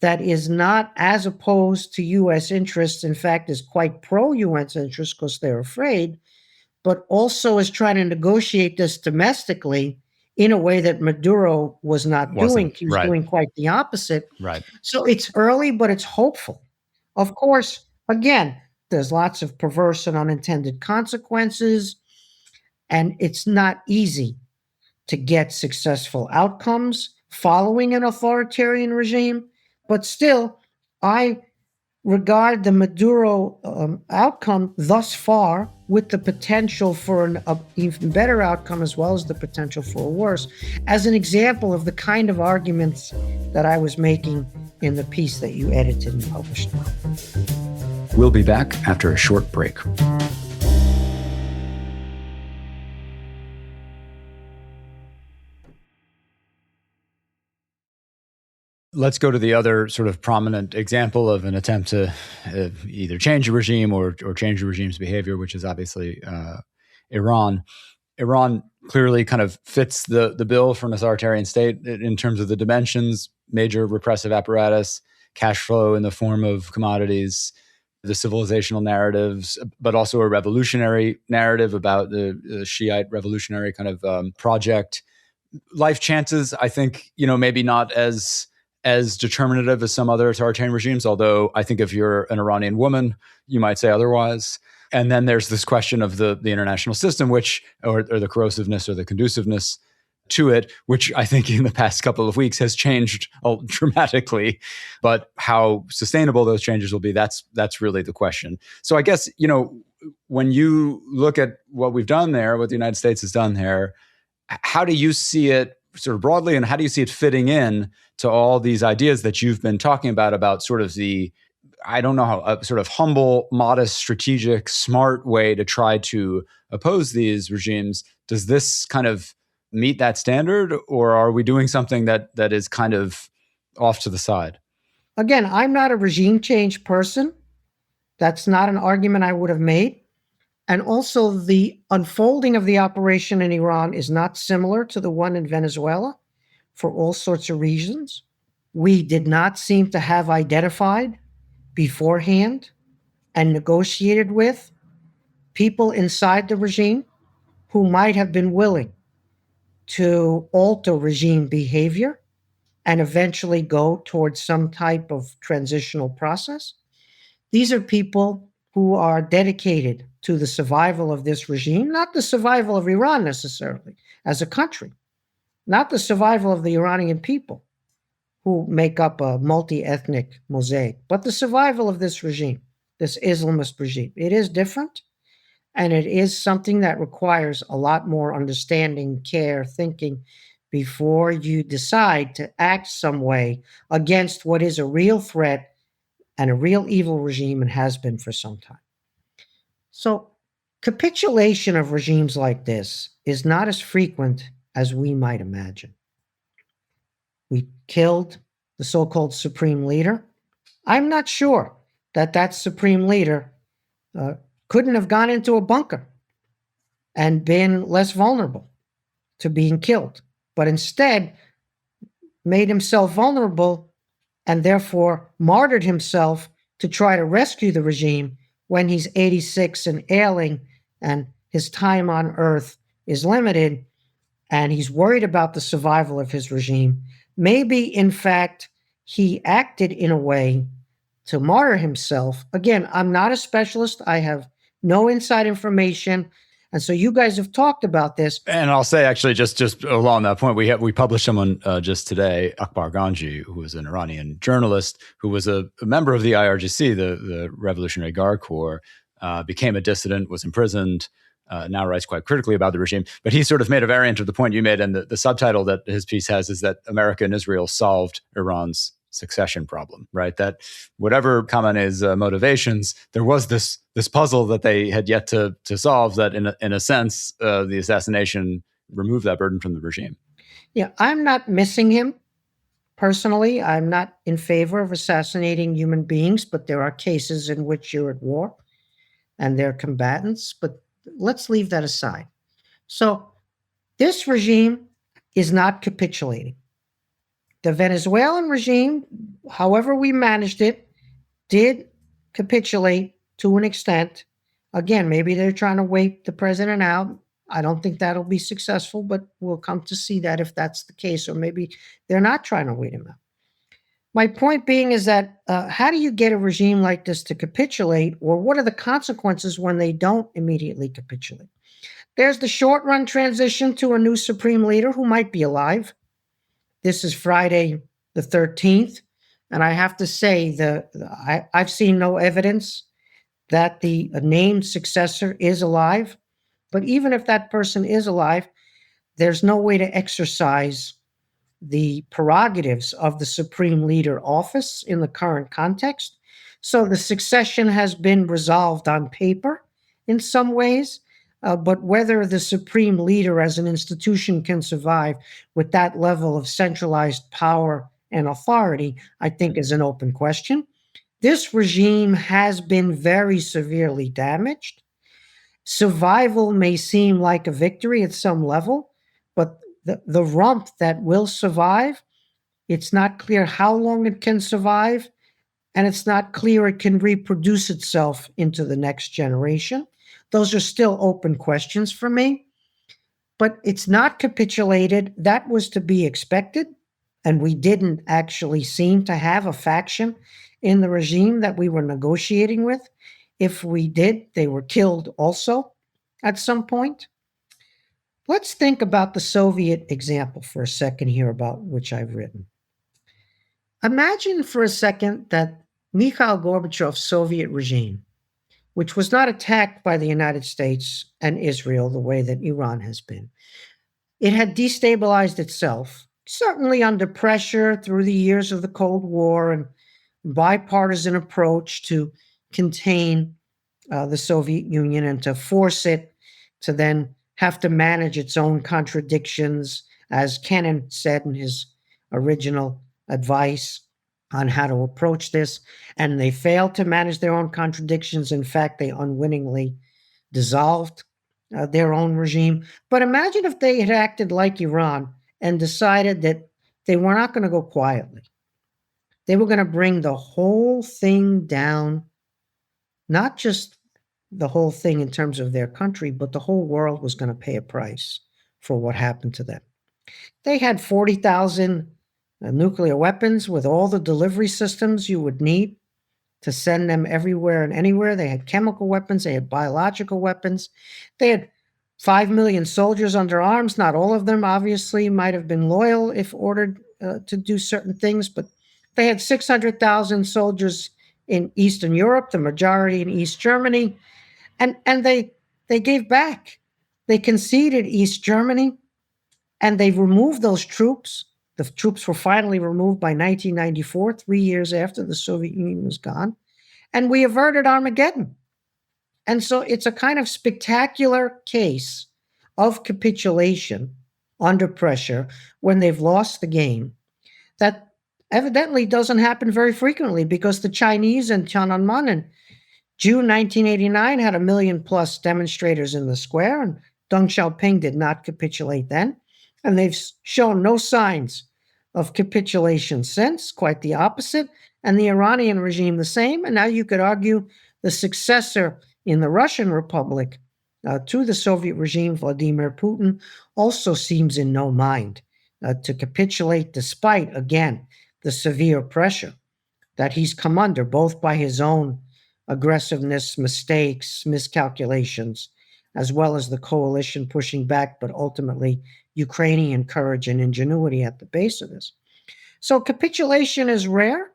that is not as opposed to U.S. interests, in fact, is quite pro-U.S. interests because they're afraid, but also is trying to negotiate this domestically in a way that Maduro was not doing. He was doing quite the opposite. Right. So it's early, but it's hopeful. Of course, again, there's lots of perverse and unintended consequences, and it's not easy to get successful outcomes following an authoritarian regime. But still, I regard the Maduro outcome thus far, with the potential for an even better outcome as well as the potential for a worse, as an example of the kind of arguments that I was making in the piece that you edited and published. We'll be back after a short break. Let's go to the other sort of prominent example of an attempt to either change a regime or change the regime's behavior, which is obviously Iran. Iran clearly kind of fits the bill for an authoritarian state in terms of the dimensions: major repressive apparatus, cash flow in the form of commodities, the civilizational narratives, but also a revolutionary narrative about the Shiite revolutionary kind of project. Life chances, I think, maybe not as determinative as some other authoritarian regimes, although I think if you're an Iranian woman, you might say otherwise. And then there's this question of the international system, which, or the corrosiveness or the conduciveness to it, which I think in the past couple of weeks has changed dramatically. But how sustainable those changes will be, that's really the question. So I guess, when you look at what we've done there, what the United States has done there, how do you see it sort of broadly, and how do you see it fitting in to all these ideas that you've been talking about sort of the, I don't know how, a sort of humble, modest, strategic, smart way to try to oppose these regimes? Does this kind of meet that standard, or are we doing something that is kind of off to the side? Again, I'm not a regime change person. That's not an argument I would have made. And also, the unfolding of the operation in Iran is not similar to the one in Venezuela for all sorts of reasons. We did not seem to have identified beforehand and negotiated with people inside the regime who might have been willing to alter regime behavior and eventually go towards some type of transitional process. These are people who are dedicated to the survival of this regime, not the survival of Iran necessarily as a country, not the survival of the Iranian people who make up a multi-ethnic mosaic, but the survival of this regime, this Islamist regime. It is different, and it is something that requires a lot more understanding, care, thinking before you decide to act some way against what is a real threat and a real evil regime and has been for some time. So capitulation of regimes like this is not as frequent as we might imagine. We killed the so-called supreme leader. I'm not sure that supreme leader couldn't have gone into a bunker and been less vulnerable to being killed, but instead made himself vulnerable and therefore martyred himself to try to rescue the regime when he's 86 and ailing and his time on earth is limited and he's worried about the survival of his regime. Maybe, in fact, he acted in a way to martyr himself. Again, I'm not a specialist. I have no inside information. And so you guys have talked about this. And I'll say, actually, just along that point, we published someone just today, Akbar Ganji, who was an Iranian journalist, who was a member of the IRGC, the Revolutionary Guard Corps, became a dissident, was imprisoned, now writes quite critically about the regime. But he sort of made a variant of the point you made, and the subtitle that his piece has is that America and Israel solved Iran's succession problem, right? That whatever Khamenei's motivations, there was this puzzle that they had yet to solve, that in a sense, the assassination removed that burden from the regime. Yeah, I'm not missing him personally. I'm not in favor of assassinating human beings, but there are cases in which you're at war and they're combatants, but let's leave that aside. So this regime is not capitulating. The Venezuelan regime, however we managed it, did capitulate to an extent. Again, maybe they're trying to wait the president out. I don't think that'll be successful, but we'll come to see that if that's the case, or maybe they're not trying to wait him out. My point being is that how do you get a regime like this to capitulate, or what are the consequences when they don't immediately capitulate? There's the short-run transition to a new supreme leader who might be alive. This is Friday the 13th. And I have to say, I've seen no evidence that the named successor is alive. But even if that person is alive, there's no way to exercise the prerogatives of the supreme leader office in the current context. So the succession has been resolved on paper in some ways, but whether the supreme leader as an institution can survive with that level of centralized power and authority, I think is an open question. This regime has been very severely damaged. Survival may seem like a victory at some level, but the rump that will survive, it's not clear how long it can survive, and it's not clear it can reproduce itself into the next generation. Those are still open questions for me, but it's not capitulated. That was to be expected, and we didn't actually seem to have a faction in the regime that we were negotiating with. If we did, they were killed also at some point. Let's think about the Soviet example for a second here, about which I've written. Imagine for a second that Mikhail Gorbachev's Soviet regime, which was not attacked by the United States and Israel the way that Iran has been, it had destabilized itself, certainly under pressure through the years of the Cold War and bipartisan approach to contain the Soviet Union and to force it to then have to manage its own contradictions, as Kennan said in his original advice on how to approach this. And they failed to manage their own contradictions. In fact, they unwittingly dissolved their own regime. But imagine if they had acted like Iran and decided that they were not going to go quietly. They were going to bring the whole thing down, not just the whole thing in terms of their country, but the whole world was going to pay a price for what happened to them. They had 40,000 nuclear weapons with all the delivery systems you would need to send them everywhere and anywhere. They had chemical weapons. They had biological weapons. They had 5 million soldiers under arms. Not all of them, obviously, might have been loyal if ordered to do certain things, but they had 600,000 soldiers in Eastern Europe, the majority in East Germany, and they gave back. They conceded East Germany, and they removed those troops. The troops were finally removed by 1994, 3 years after the Soviet Union was gone, and we averted Armageddon. And so it's a kind of spectacular case of capitulation under pressure when they've lost the game that evidently doesn't happen very frequently, because the Chinese in Tiananmen in June 1989 had 1 million plus demonstrators in the square, and Deng Xiaoping did not capitulate then. And they've shown no signs of capitulation since, quite the opposite. And the Iranian regime the same. And now you could argue the successor in the Russian Republic to the Soviet regime, Vladimir Putin, also seems in no mind to capitulate, despite, again, the severe pressure that he's come under, both by his own aggressiveness, mistakes, miscalculations, as well as the coalition pushing back, but ultimately Ukrainian courage and ingenuity at the base of this. So capitulation is rare,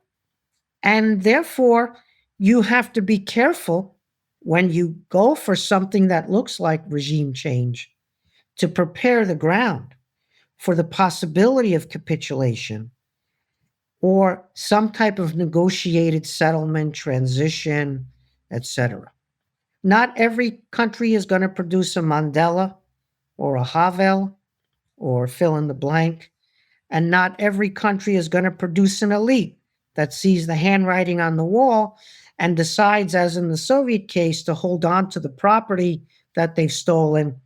and therefore you have to be careful when you go for something that looks like regime change to prepare the ground for the possibility of capitulation or some type of negotiated settlement, transition, etc. Not every country is going to produce a Mandela or a Havel or fill in the blank, and not every country is going to produce an elite that sees the handwriting on the wall and decides, as in the Soviet case, to hold on to the property that they've stolen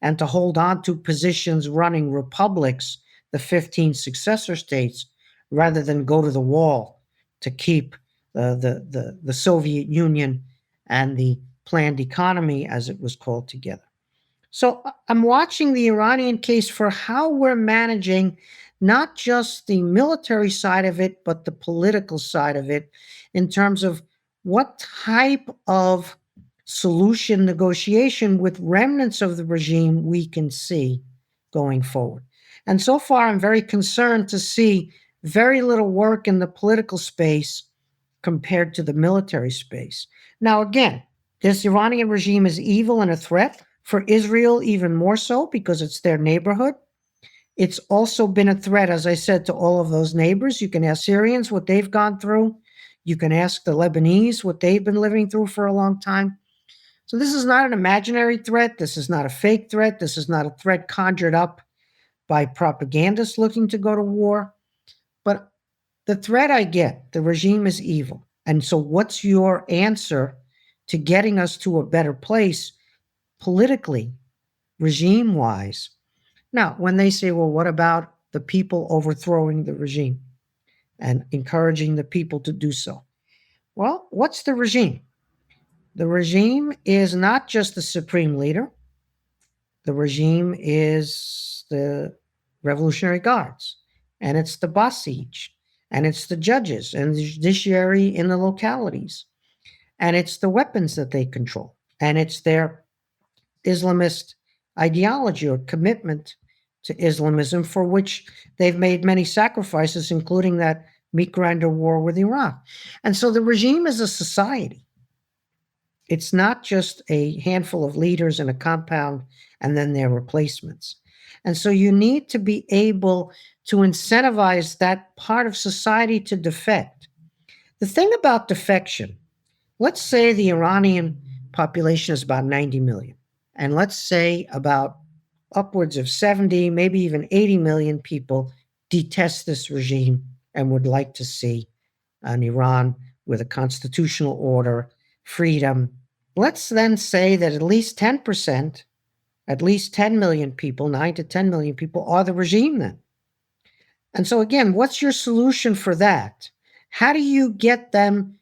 and to hold on to positions running republics, the 15 successor states, rather than go to the wall to keep the Soviet Union and the planned economy, as it was called, together. So I'm watching the Iranian case for how we're managing not just the military side of it, but the political side of it, in terms of what type of solution negotiation with remnants of the regime we can see going forward. And so far, I'm very concerned to see very little work in the political space compared to the military space. Now, again, this Iranian regime is evil and a threat. For Israel, even more so because it's their neighborhood. It's also been a threat, as I said, to all of those neighbors. You can ask Syrians what they've gone through. You can ask the Lebanese what they've been living through for a long time. So this is not an imaginary threat. This is not a fake threat. This is not a threat conjured up by propagandists looking to go to war. But the threat I get, the regime is evil. And so what's your answer to getting us to a better place politically, regime-wise? Now, when they say, well, what about the people overthrowing the regime and encouraging the people to do so? Well, what's the regime? The regime is not just the supreme leader. The regime is the Revolutionary Guards, and it's the Basij, and it's the judges and the judiciary in the localities, and it's the weapons that they control, and it's their Islamist ideology or commitment to Islamism, for which they've made many sacrifices, including that meat-grinder war with Iraq. And so the regime is a society. It's not just a handful of leaders in a compound and then their replacements. And so you need to be able to incentivize that part of society to defect. The thing about defection, let's say the Iranian population is about 90 million. And let's say about upwards of 70, maybe even 80 million people detest this regime and would like to see an Iran with a constitutional order, freedom. Let's then say that at least 10%, at least 10 million people, 9 to 10 million people are the regime then. And so again, what's your solution for that? How do you get them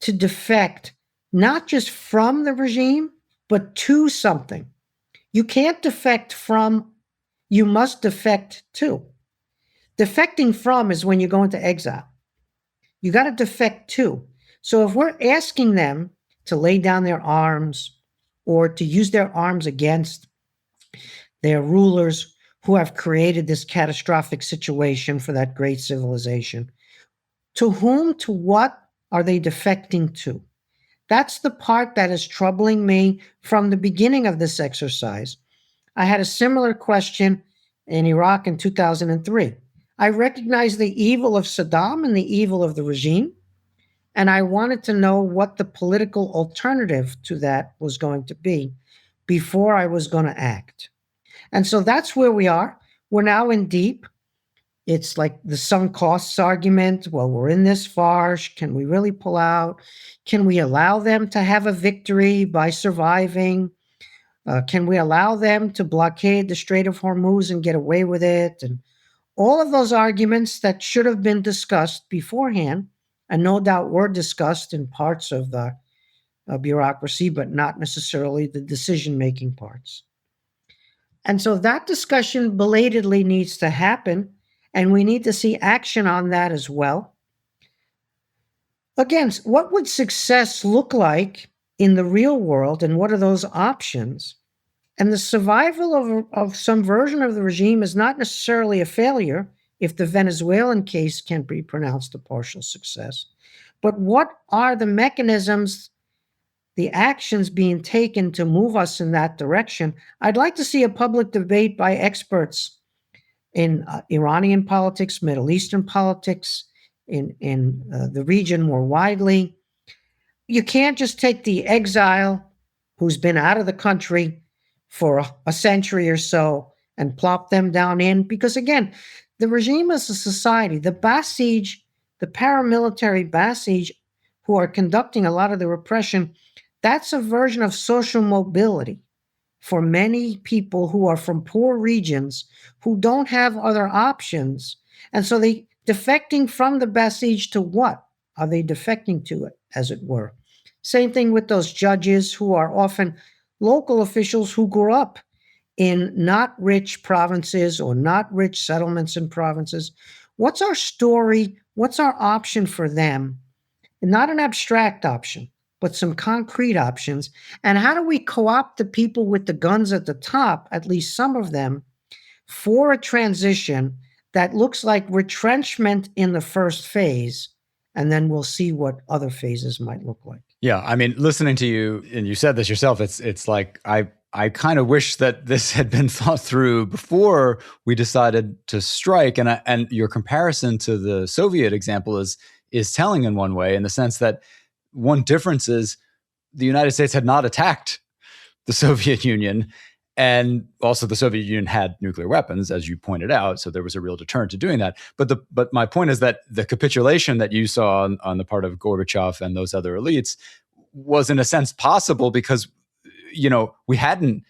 to defect, not just from the regime, but to something? You can't defect from, you must defect to. Defecting from is when you go into exile. You got to defect to. So if we're asking them to lay down their arms or to use their arms against their rulers who have created this catastrophic situation for that great civilization, to whom, to what are they defecting to? That's the part that is troubling me from the beginning of this exercise. I had a similar question in Iraq in 2003. I recognized the evil of Saddam and the evil of the regime, and I wanted to know what the political alternative to that was going to be before I was going to act. And so that's where we are. We're now in deep. It's like the sunk costs argument. Well, we're in this far. Can we really pull out? Can we allow them to have a victory by surviving? Can we allow them to blockade the Strait of Hormuz and get away with it? And all of those arguments that should have been discussed beforehand, and no doubt were discussed in parts of the bureaucracy, but not necessarily the decision-making parts. And so that discussion belatedly needs to happen, and we need to see action on that as well. Again, what would success look like in the real world, and what are those options? And the survival of some version of the regime is not necessarily a failure if the Venezuelan case can be pronounced a partial success. But what are the mechanisms, the actions being taken to move us in that direction? I'd like to see a public debate by experts in Iranian politics, Middle Eastern politics, in the region more widely. You can't just take the exile who's been out of the country for a century or so and plop them down in, because again, the regime is a society. The Basij, the paramilitary Basij, who are conducting a lot of the repression, that's a version of social mobility for many people who are from poor regions who don't have other options. And so they defecting from the Basij to what are they defecting to, it, as it were? Same thing with those judges who are often local officials who grew up in not rich provinces or not rich settlements in provinces. What's our story? What's our option for them? Not an abstract option, but some concrete options. And how do we co-opt the people with the guns at the top, at least some of them, for a transition that looks like retrenchment in the first phase, and then we'll see what other phases might look like. Yeah, I mean, listening to you, and you said this yourself, it's like I kind of wish that this had been thought through before we decided to strike. And your comparison to the Soviet example is telling in one way, in the sense that one difference is the United States had not attacked the Soviet Union. And also the Soviet Union had nuclear weapons, as you pointed out. So there was a real deterrent to doing that. But my point is that the capitulation that you saw on the part of Gorbachev and those other elites was in a sense possible because, we hadn't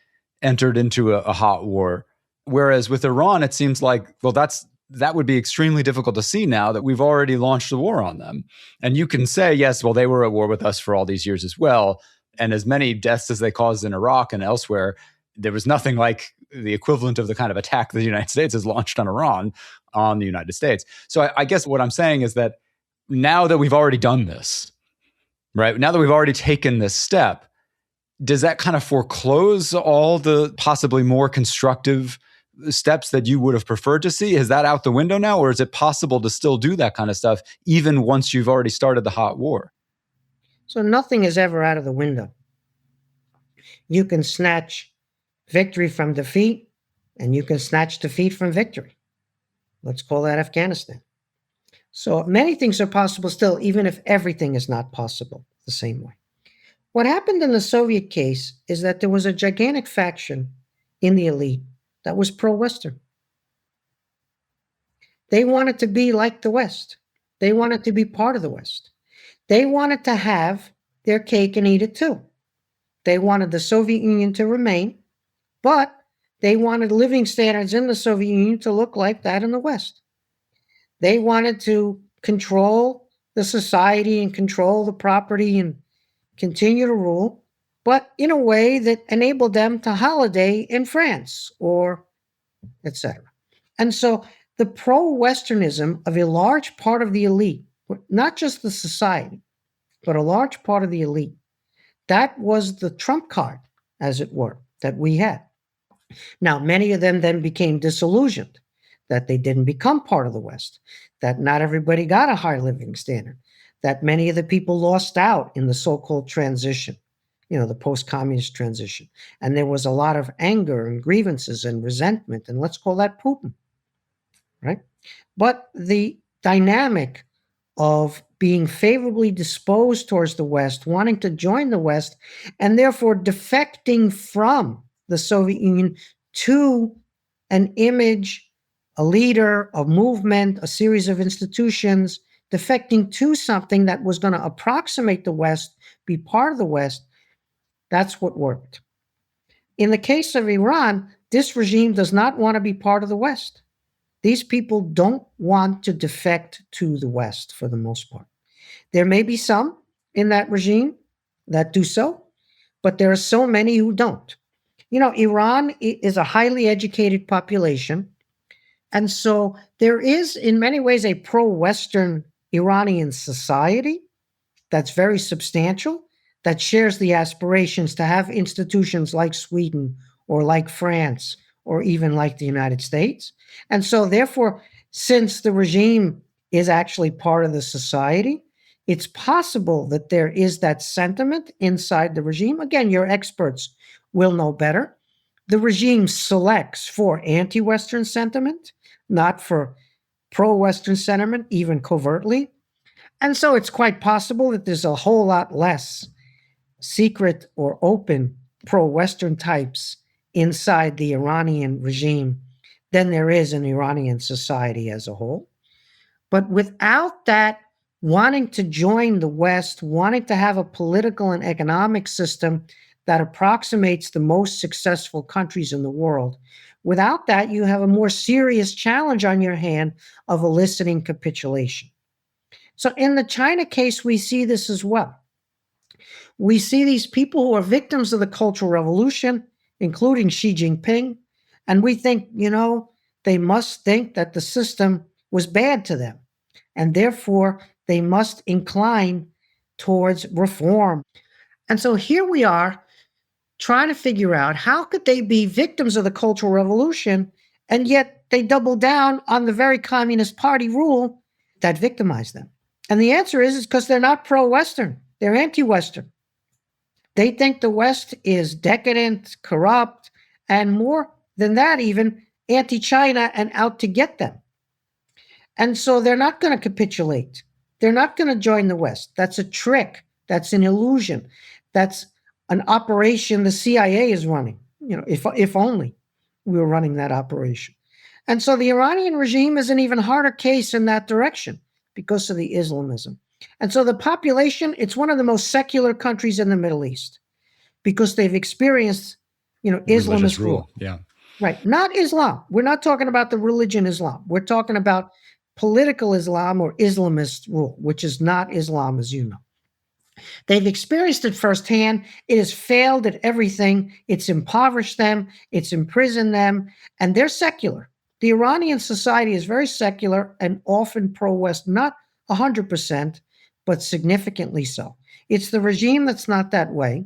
entered into a hot war. Whereas with Iran, it seems like, well, that would be extremely difficult to see now that we've already launched a war on them. And you can say, yes, well, they were at war with us for all these years as well. And as many deaths as they caused in Iraq and elsewhere, there was nothing like the equivalent of the kind of attack that the United States has launched on Iran on the United States. So I guess what I'm saying is that now that we've already done this, right? Now that we've already taken this step, does that kind of foreclose all the possibly more constructive steps that you would have preferred to see? Is that out the window now? Or is it possible to still do that kind of stuff even once you've already started the hot war? So nothing is ever out of the window. You can snatch victory from defeat, and you can snatch defeat from victory. Let's call that Afghanistan. So many things are possible still, even if everything is not possible the same way. What happened in the Soviet case is that there was a gigantic faction in the elite that was pro-Western. They wanted to be like the West. They wanted to be part of the West. They wanted to have their cake and eat it too. They wanted the Soviet Union to remain, but they wanted living standards in the Soviet Union to look like that in the West. They wanted to control the society and control the property and continue to rule, but in a way that enabled them to holiday in France or etc. And so the pro-Westernism of a large part of the elite, not just the society, but a large part of the elite, that was the trump card, as it were, that we had. Now, many of them then became disillusioned that they didn't become part of the West, that not everybody got a high living standard, that many of the people lost out in the so-called transition, the post-communist transition. And there was a lot of anger and grievances and resentment, and let's call that Putin, right? But the dynamic of being favorably disposed towards the West, wanting to join the West, and therefore defecting from the Soviet Union to an image, a leader, a movement, a series of institutions, defecting to something that was going to approximate the West, be part of the West, that's what worked. In the case of Iran, this regime does not want to be part of the West. These people don't want to defect to the West for the most part. There may be some in that regime that do so, but there are so many who don't. Iran is a highly educated population, and so there is in many ways a pro-Western Iranian society that's very substantial, that shares the aspirations to have institutions like Sweden or like France or even like the United States. And so therefore, since the regime is actually part of the society, it's possible that there is that sentiment inside the regime. Again, your experts will know better. The regime selects for anti-Western sentiment, not for pro-Western sentiment, even covertly. And so it's quite possible that there's a whole lot less secret or open pro-Western types inside the Iranian regime than there is in Iranian society as a whole. But without that wanting to join the West, wanting to have a political and economic system that approximates the most successful countries in the world, without that, you have a more serious challenge on your hand of eliciting capitulation. So in the China case, we see this as well. We see these people who are victims of the Cultural Revolution, including Xi Jinping, and we think, they must think that the system was bad to them, and therefore they must incline towards reform. And so here we are trying to figure out how could they be victims of the Cultural Revolution and yet they double down on the very Communist Party rule that victimized them. And the answer is because they're not pro-Western. They're anti-Western. They think the West is decadent, corrupt, and more than that, even anti-China and out to get them. And so they're not going to capitulate. They're not going to join the West. That's a trick. That's an illusion. That's an operation the CIA is running. If only we were running that operation. And so the Iranian regime is an even harder case in that direction because of the Islamism. And so the population, it's one of the most secular countries in the Middle East because they've experienced, Islamist rule. Yeah. Right. Not Islam. We're not talking about the religion Islam. We're talking about political Islam or Islamist rule, which is not Islam, as you know. They've experienced it firsthand. It has failed at everything. It's impoverished them. It's imprisoned them. And they're secular. The Iranian society is very secular and often pro-West, not 100%, but significantly so. It's the regime that's not that way.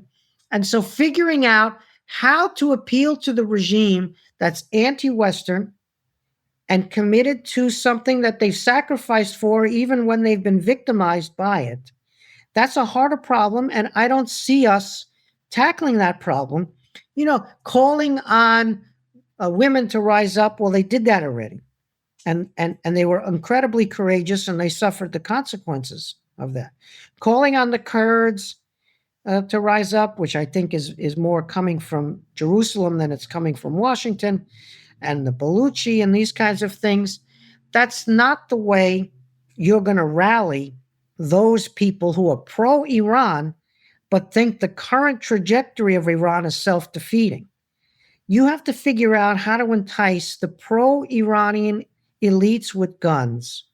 And so figuring out how to appeal to the regime that's anti-Western and committed to something that they've sacrificed for even when they've been victimized by it, that's a harder problem, and I don't see us tackling that problem. Calling on women to rise up, well, they did that already. And they were incredibly courageous, and they suffered the consequences of that. Calling on the Kurds to rise up, which I think is more coming from Jerusalem than it's coming from Washington, and the Baluchi and these kinds of things, that's not the way you're going to rally those people who are pro-Iran but think the current trajectory of Iran is self-defeating. You have to figure out how to entice the pro-Iranian elites with guns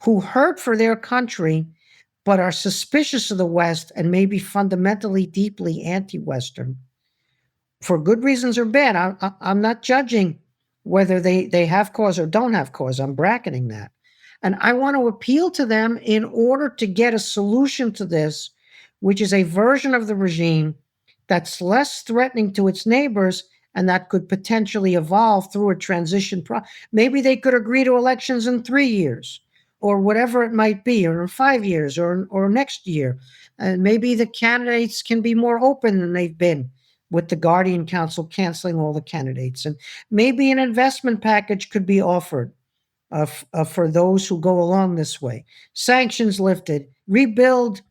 who hurt for their country but are suspicious of the West and maybe fundamentally deeply anti-Western for good reasons or bad. I'm not judging whether they have cause or don't have cause. I'm bracketing that. And I want to appeal to them in order to get a solution to this, which is a version of the regime that's less threatening to its neighbors and that could potentially evolve through a transition. Maybe they could agree to elections in 3 years or whatever it might be, or in 5 years or next year. And maybe the candidates can be more open than they've been with the Guardian Council canceling all the candidates. And maybe an investment package could be offered for those who go along this way. Sanctions lifted, rebuild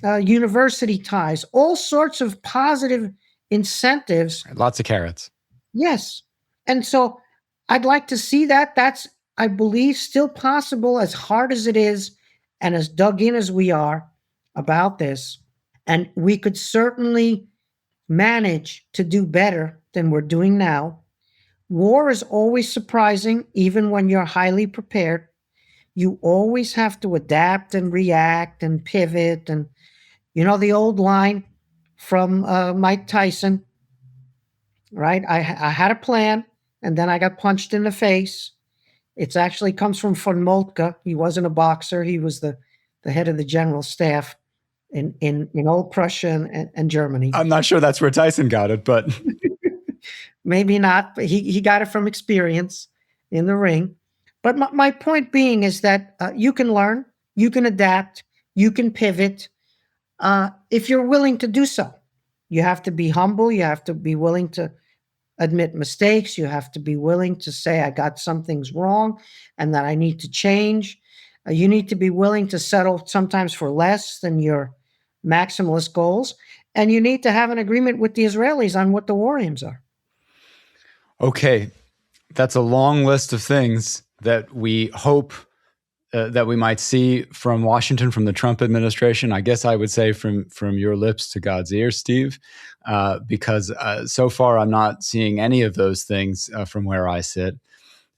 university ties, all sorts of positive incentives. Lots of carrots. Yes. And so I'd like to see that. That's, I believe, still possible, as hard as it is and as dug in as we are about this. And we could certainly manage to do better than we're doing now. War is always surprising, even when you're highly prepared. You always have to adapt and react and pivot. And, the old line from Mike Tyson, right? I had a plan, and then I got punched in the face. It actually comes from von Moltke. He wasn't a boxer. He was the head of the general staff in old Prussia and Germany. I'm not sure that's where Tyson got it, but... Maybe not, but he got it from experience in the ring. But my point being is that you can learn, you can adapt, you can pivot if you're willing to do so. You have to be humble. You have to be willing to admit mistakes. You have to be willing to say, I got some things wrong and that I need to change. You need to be willing to settle sometimes for less than your maximalist goals. And you need to have an agreement with the Israelis on what the war aims are. Okay, that's a long list of things that we hope that we might see from Washington, from the Trump administration. I guess I would say from your lips to God's ears, Steve, because so far I'm not seeing any of those things from where I sit.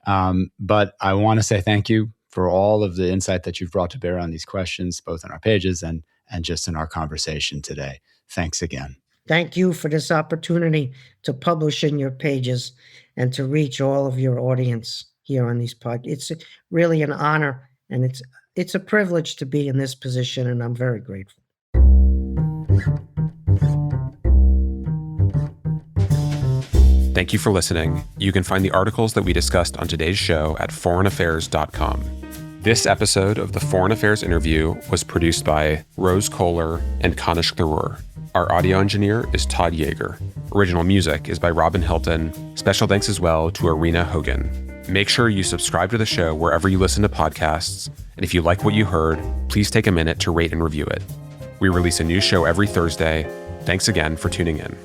But I want to say thank you for all of the insight that you've brought to bear on these questions, both on our pages and just in our conversation today. Thanks again. Thank you for this opportunity to publish in your pages and to reach all of your audience here on these podcasts. It's really an honor, and it's a privilege to be in this position, and I'm very grateful. Thank you for listening. You can find the articles that we discussed on today's show at foreignaffairs.com. This episode of the Foreign Affairs Interview was produced by Rose Kohler and Kanish Tharoor. Our audio engineer is Todd Yeager. Original music is by Robin Hilton. Special thanks as well to Arena Hogan. Make sure you subscribe to the show wherever you listen to podcasts, and if you like what you heard, please take a minute to rate and review it. We release a new show every Thursday. Thanks again for tuning in.